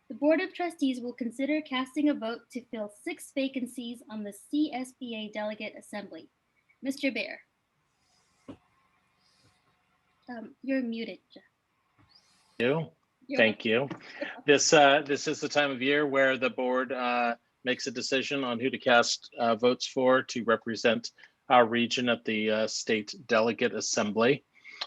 The Board of Trustees will consider casting a vote to fill 6 vacancies on the CSBA Delegate Assembly. Mr. Bear. You're muted, Jeff. Thank you. This is the time of year where the board makes a decision on who to cast votes for to represent our region at the State Delegate Assembly.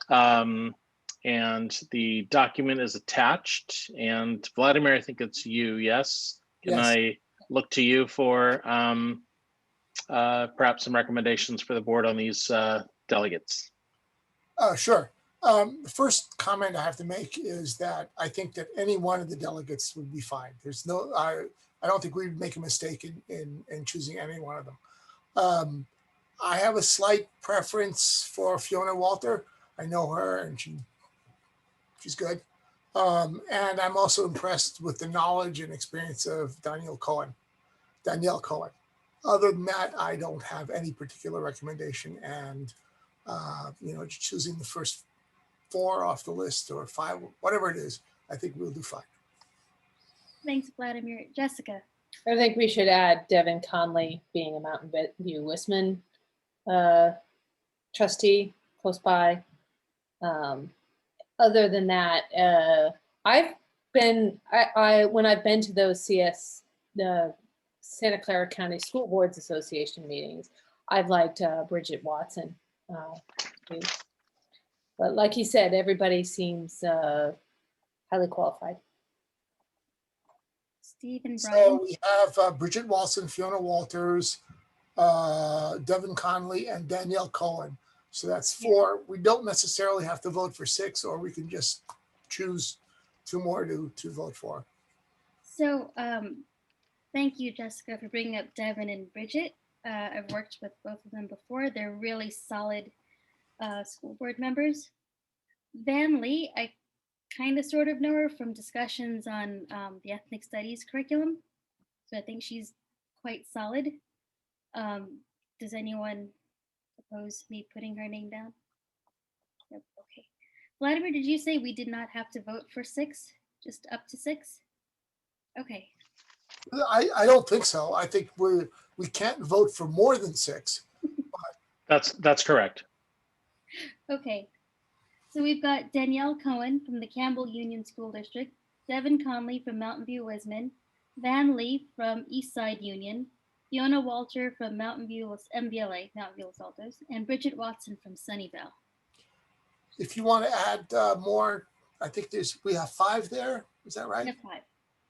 And the document is attached. And Vladimir, I think it's you, yes? Can I look to you for perhaps some recommendations for the board on these delegates? Sure. The first comment I have to make is that I think that any one of the delegates would be fine. There's no, I don't think we'd make a mistake in choosing any one of them. I have a slight preference for Fiona Walter. I know her and she's good. And I'm also impressed with the knowledge and experience of Danielle Cohen. Other than that, I don't have any particular recommendation, and choosing the first 4 off the list or 5, whatever it is, I think we'll do fine. Thanks, Vladimir. Jessica. I think we should add Devin Conley being a Mountain View Wisman trustee close by. Other than that, I've been, when I've been to those the Santa Clara County School Boards Association meetings, I've liked Bridget Watson. But like he said, everybody seems highly qualified. Steve and So Brian. we have Bridget Watson, Fiona Walters, Devin Conley, and Danielle Cohen. So that's 4. We don't necessarily have to vote for 6, or we can just choose 2 more to vote for. So thank you, Jessica, for bringing up Devin and Bridget. I've worked with both of them before. They're really solid school board members. Van Lee, I kind of sort of know her from discussions on the ethnic studies curriculum. So I think she's quite solid. Does anyone oppose me putting her name down? Yep, okay. Vladimir, did you say we did not have to vote for 6, just up to 6? Okay. I don't think so. I think we can't vote for more than 6. That's correct. Okay. So we've got Danielle Cohen from the Campbell Union School District, Devin Conley from Mountain View Wisman, Van Lee from Eastside Union, Fiona Walter from Mountain View MVLA, Mountain View Los Altos, and Bridget Watson from Sunnyvale. If you want to add more, I think we have 5 there. Is that right? We have 5.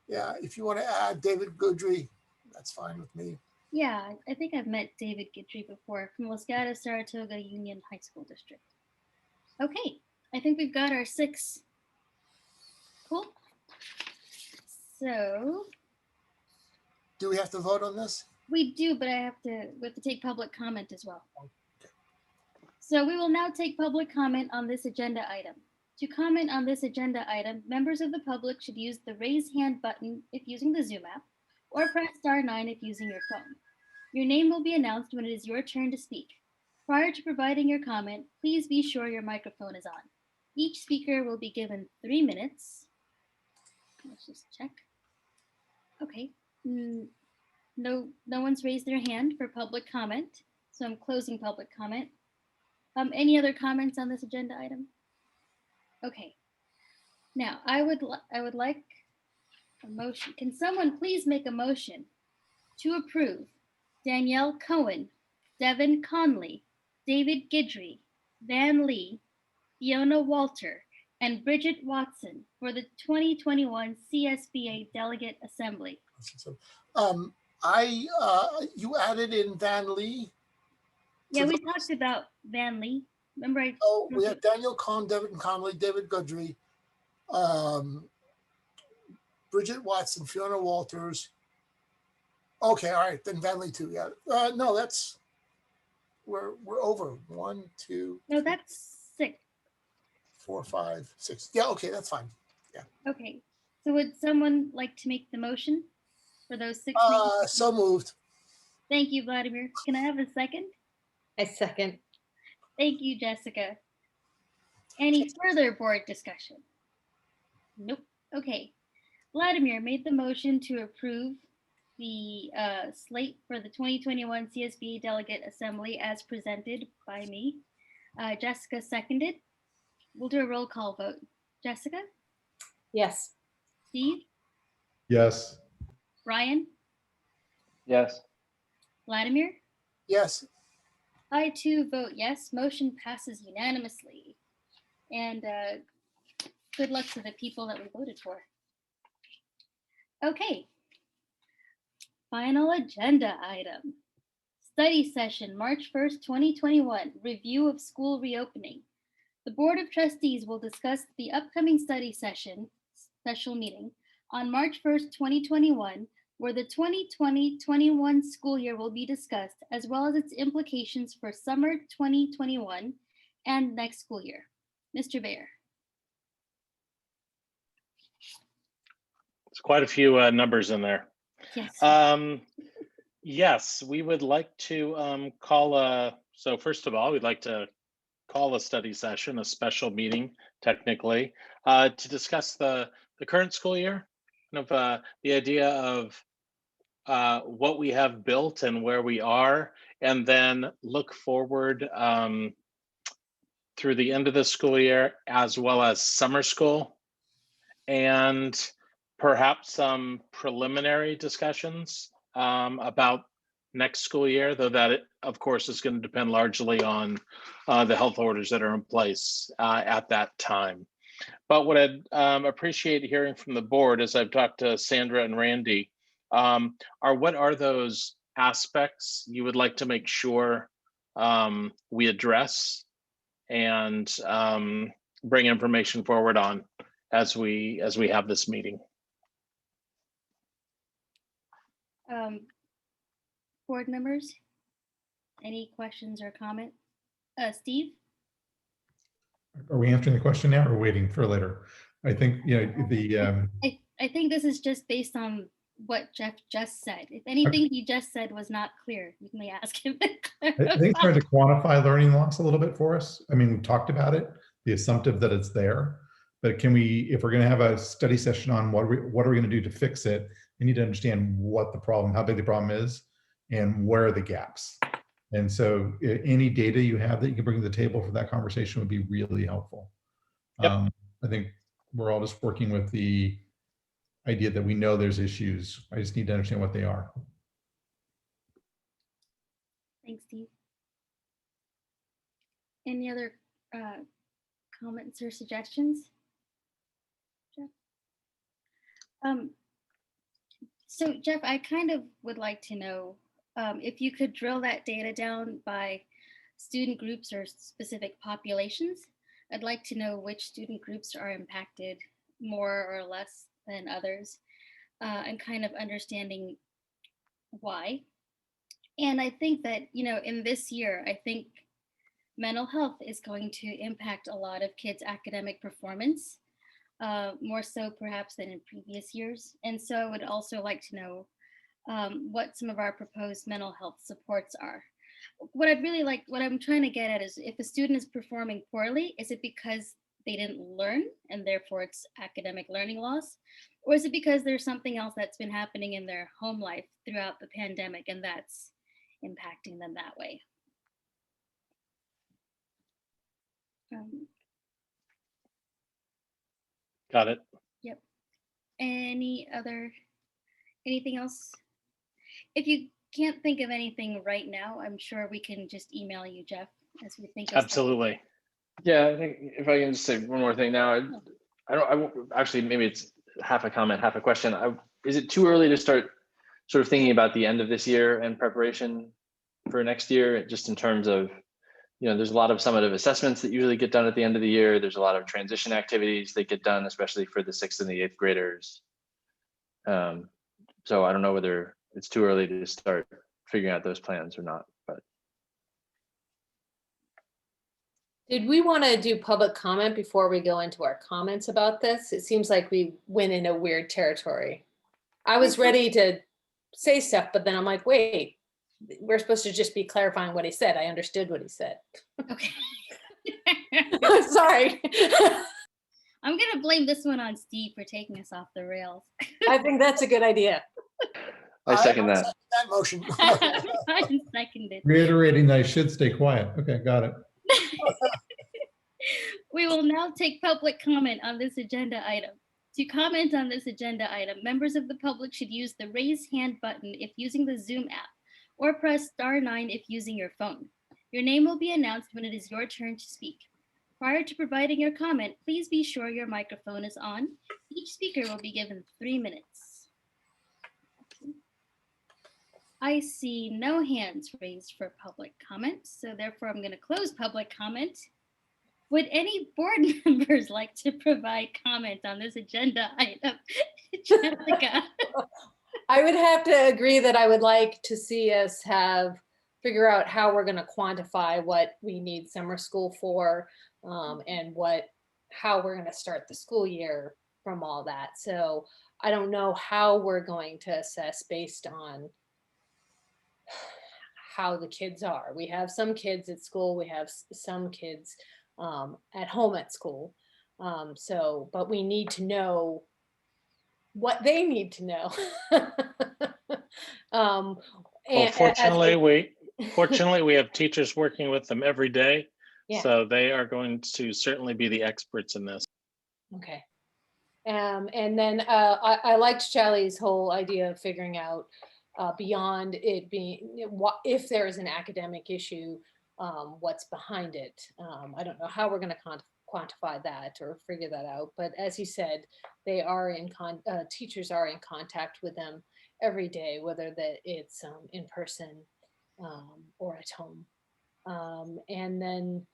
Yeah. If you want to add David Goodry, that's fine with me. Yeah, I think I've met David Guidry before from Los Gatos Saratoga Union High School District. Okay, I think we've got our 6. Cool. So. Do we have to vote on this? We do, but we have to take public comment as well. Okay. So we will now take public comment on this agenda item. To comment on this agenda item, members of the public should use the raise hand button if using the Zoom app, or press *9 if using your phone. Your name will be announced when it is your turn to speak. Prior to providing your comment, please be sure your microphone is on. Each speaker will be given 3 minutes. Let's just check. Okay. No one's raised their hand for public comment, so I'm closing public comment. Any other comments on this agenda item? Okay. Now I would like a motion. Can someone please make a motion to approve Danielle Cohen, Devin Conley, David Guidry, Van Lee, Fiona Walter, and Bridget Watson for the 2021 CSBA Delegate Assembly? You added in Van Lee. Yeah, we talked about Van Lee. Remember we have Daniel Cohen, Devin Conley, David Goodry, Bridget Watson, Fiona Walters. Okay, all right, then Van Lee too. Yeah. No, that's we're over. 1, 2. No, that's 6. 4, 5, 6. Yeah, okay, that's fine. Yeah. Okay. So would someone like to make the motion for those 6 names? So moved. Thank you, Vladimir. Can I have a second? I second. Thank you, Jessica. Any further board discussion? Nope. Okay. Vladimir made the motion to approve the slate for the 2021 CSBA Delegate Assembly as presented by me. Jessica seconded. We'll do a roll call vote. Jessica? Yes. Steve? Yes. Ryan? Yes. Vladimir? Yes. I too vote yes. Motion passes unanimously. And good luck to the people that we voted for. Okay. Final agenda item. Study session, March 1st, 2021. Review of school reopening. The Board of Trustees will discuss the upcoming study session, special meeting, on March 1st, 2021, where the 2020-21 school year will be discussed, as well as its implications for summer 2021 and next school year. Mr. Baer. There's quite a few numbers in there. Yes. Yes, we would like to call so first of all, we'd like to call a study session, a special meeting, technically, to discuss the current school year, kind of the idea of what we have built and where we are, and then look forward through the end of the school year, as well as summer school, and perhaps some preliminary discussions about next school year, though that, of course, is going to depend largely on the health orders that are in place at that time. But what I'd appreciate hearing from the board, as I've talked to Sandra and Randy, are what are those aspects you would like to make sure we address and bring information forward on as we have this meeting. Board members, any questions or comment? Steve? Are we answering the question now or waiting for later? I think, you know, the I think this is just based on what Jeff just said. If anything he just said was not clear, you may ask him to I clarify. think it's trying to quantify learning loss a little bit for us. I mean, we talked about it, the assumptive that it's there, but can we, if we're going to have a study session on what are we going to do to fix it, we need to understand what the problem, how big the problem is, and where are the gaps. And so any data you have that you can bring to the table for that conversation would be really helpful. Yep. I think we're all just working with the idea that we know there's issues. I just need to understand what they are. Thanks, Steve. Any other comments or suggestions? Jeff? So Jeff, I kind of would like to know if you could drill that data down by student groups or specific populations. I'd like to know which student groups are impacted more or less than others, and kind of understanding why. And I think that, you know, in this year, I think mental health is going to impact a lot of kids' academic performance, more so perhaps than in previous years. And so I would also like to know what some of our proposed mental health supports are. What I'd really like, what I'm trying to get at is if a student is performing poorly, is it because they didn't learn and therefore it's academic learning loss? Or is it because there's something else that's been happening in their home life throughout the pandemic and that's impacting them that way? Got it. Yep. Anything else? If you can't think of anything right now, I'm sure we can just email you, Jeff, as we think of Absolutely. Yeah, I think if I can just say one more thing now, I won't actually, maybe it's half a comment, half a question. Is it too early to start sort of thinking about the end of this year and preparation for next year, just in terms of, you know, there's a lot of summative assessments that usually get done at the end of the year. There's a lot of transition activities that get done, especially for the 6th and the 8th graders. So I don't know whether it's too early to start figuring out those plans or not, but. Did we want to do public comment before we go into our comments about this? It seems like we went in a weird territory. I was ready to say stuff, but then I'm like, wait, we're supposed to just be clarifying what he said. I understood what he said. Okay. Sorry. I'm going to blame this one on Steve for taking us off the rails. I think that's a good idea. I second that. That motion. I seconded. Reiterating that I should stay quiet. Okay, got it. We will now take public comment on this agenda item. To comment on this agenda item, members of the public should use the raise hand button if using the Zoom app, or press *9 if using your phone. Your name will be announced when it is your turn to speak. Prior to providing your comment, please be sure your microphone is on. Each speaker will be given 3 minutes. I see no hands raised for public comment, so therefore I'm going to close public comment. Would any board members like to provide comment on this agenda item? Jessica. I would have to agree that I would like to see us figure out how we're going to quantify what we need summer school for, and how we're going to start the school year from all that. So I don't know how we're going to assess based on how the kids are. We have some kids at school, we have some kids at home at school. So, but we need to know what they need to know. Well, And fortunately, we have teachers working with them every day. Yeah. So they are going to certainly be the experts in this. Okay. And then I liked Charlie's whole idea of figuring out beyond it being, if there is an academic issue, what's behind it. I don't know how we're going to quantify that or figure that out. But as you said, they are teachers are in contact with them every day, whether that it's in person or at home. And then,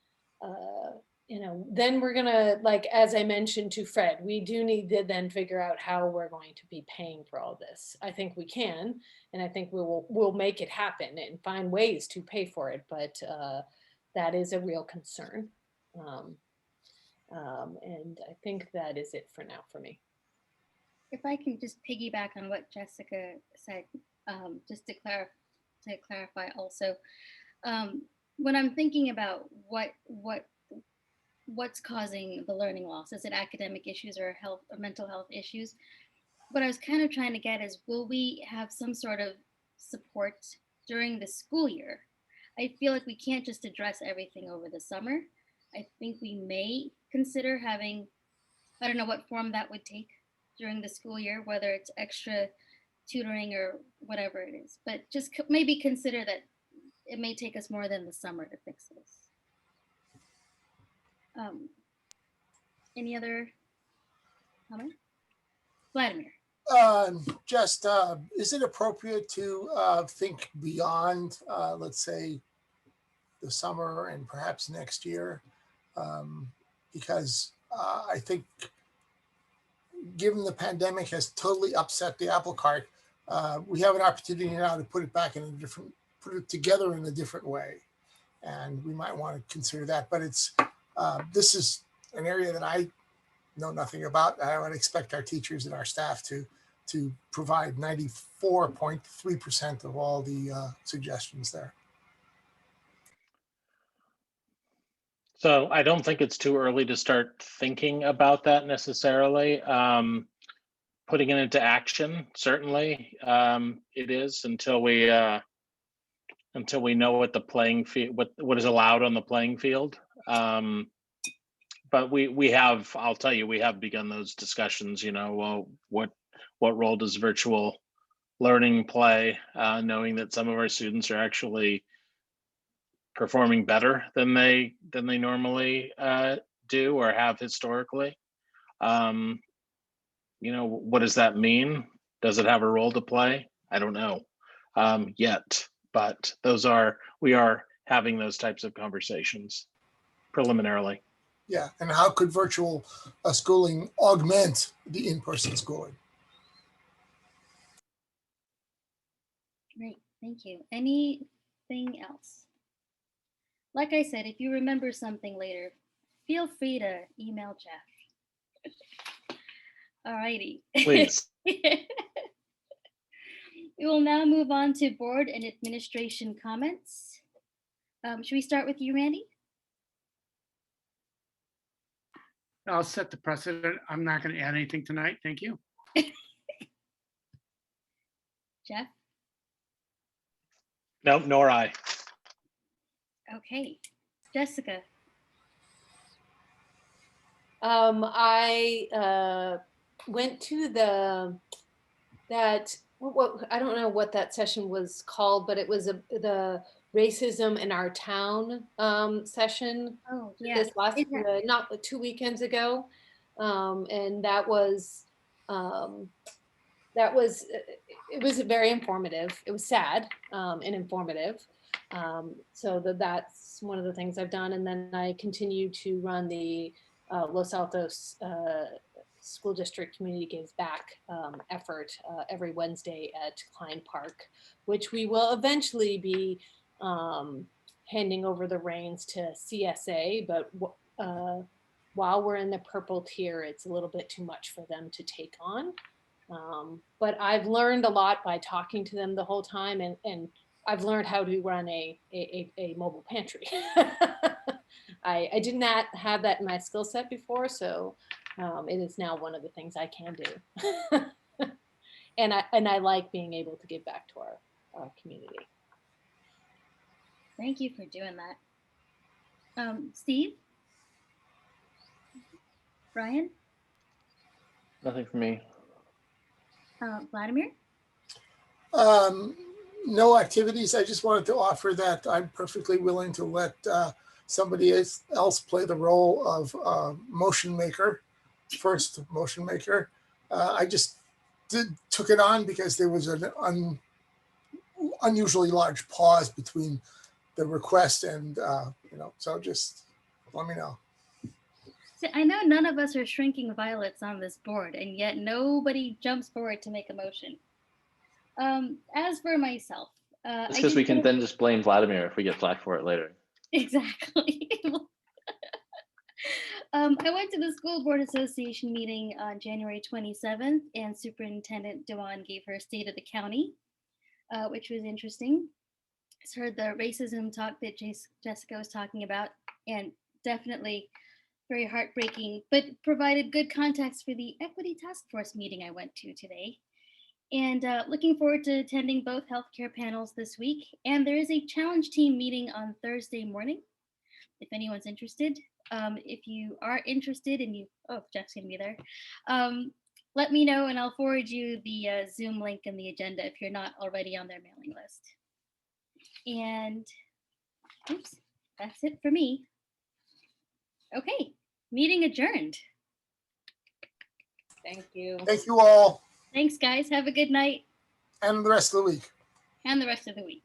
then we're gonna, like, as I mentioned to Fred, we do need to then figure out how we're going to be paying for all this. I think we can, and I think we'll make it happen and find ways to pay for it, but that is a real concern. And I think that is it for now for me. If I can just piggyback on what Jessica said, just to clarify also, when I'm thinking about what's causing the learning loss, is it academic issues or health or mental health issues? What I was kind of trying to get is, will we have some sort of support during the school year? I feel like we can't just address everything over the summer. I think we may consider having, I don't know what form that would take during the school year, whether it's extra tutoring or whatever it is, but just maybe consider that it may take us more than the summer to fix this. Any other comment? Vladimir. Just, is it appropriate to think beyond, let's say, the summer and perhaps next year? Because I think given the pandemic has totally upset the apple cart, we have an opportunity now to put it back in a different, put it together in a different way. And we might want to consider that, but it's, this is an area that I know nothing about. I would expect our teachers and our staff to provide 94.3% of all the suggestions there. So I don't think it's too early to start thinking about that necessarily. Putting it into action, certainly it is until we know what the playing field, what is allowed on the playing field. But we have, I'll tell you, we have begun those discussions. Well, what role does virtual learning play? Knowing that some of our students are actually performing better than they normally do or have historically. What does that mean? Does it have a role to play? I don't know yet, but we are having those types of conversations preliminarily. Yeah, and how could virtual schooling augment the in-person schooling? Great, thank you. Anything else? Like I said, if you remember something later, feel free to email Jeff. All righty. Please. We will now move on to board and administration comments. Should we start with you, Randy? I'll set the precedent. I'm not going to add anything tonight. Thank you. Jeff? No, nor I. Okay. Jessica? I went to I don't know what that session was called, but it was the racism in our town session. Oh, yeah. This last, not 2 weekends ago. And it was very informative. It was sad and informative. So that's one of the things I've done. And then I continue to run the Los Altos School District Community Gives Back effort every Wednesday at Klein Park, which we will eventually be handing over the reins to CSA, but while we're in the purple tier, it's a little bit too much for them to take on. But I've learned a lot by talking to them the whole time and I've learned how to run a mobile pantry. I did not have that in my skill set before, so it is now one of the things I can do. And I like being able to give back to our community. Thank you for doing that. Steve? Brian? Nothing for me. Vladimir? No activities. I just wanted to offer that I'm perfectly willing to let somebody else play the role of motion maker, first motion maker. I just took it on because there was an unusually large pause between the request and, so just let me know. See, I know none of us are shrinking violets on this board, and yet nobody jumps forward to make a motion. As for myself, It's because we can then just blame Vladimir if we get flack for it later. Exactly. I went to the School Board Association meeting on January 27th, and Superintendent Dewan gave her State of the County, which was interesting. I heard the racism talk that Jessica was talking about, and definitely very heartbreaking, but provided good context for the Equity Task Force meeting I went to today. And looking forward to attending both healthcare panels this week. And there is a challenge team meeting on Thursday morning, if anyone's interested. If you are interested and Jeff's gonna be there, let me know and I'll forward you the Zoom link and the agenda if you're not already on their mailing list. And oops, that's it for me. Okay, meeting adjourned. Thank you. Thank you all. Thanks, guys. Have a good night. And the rest of the week. And the rest of the week.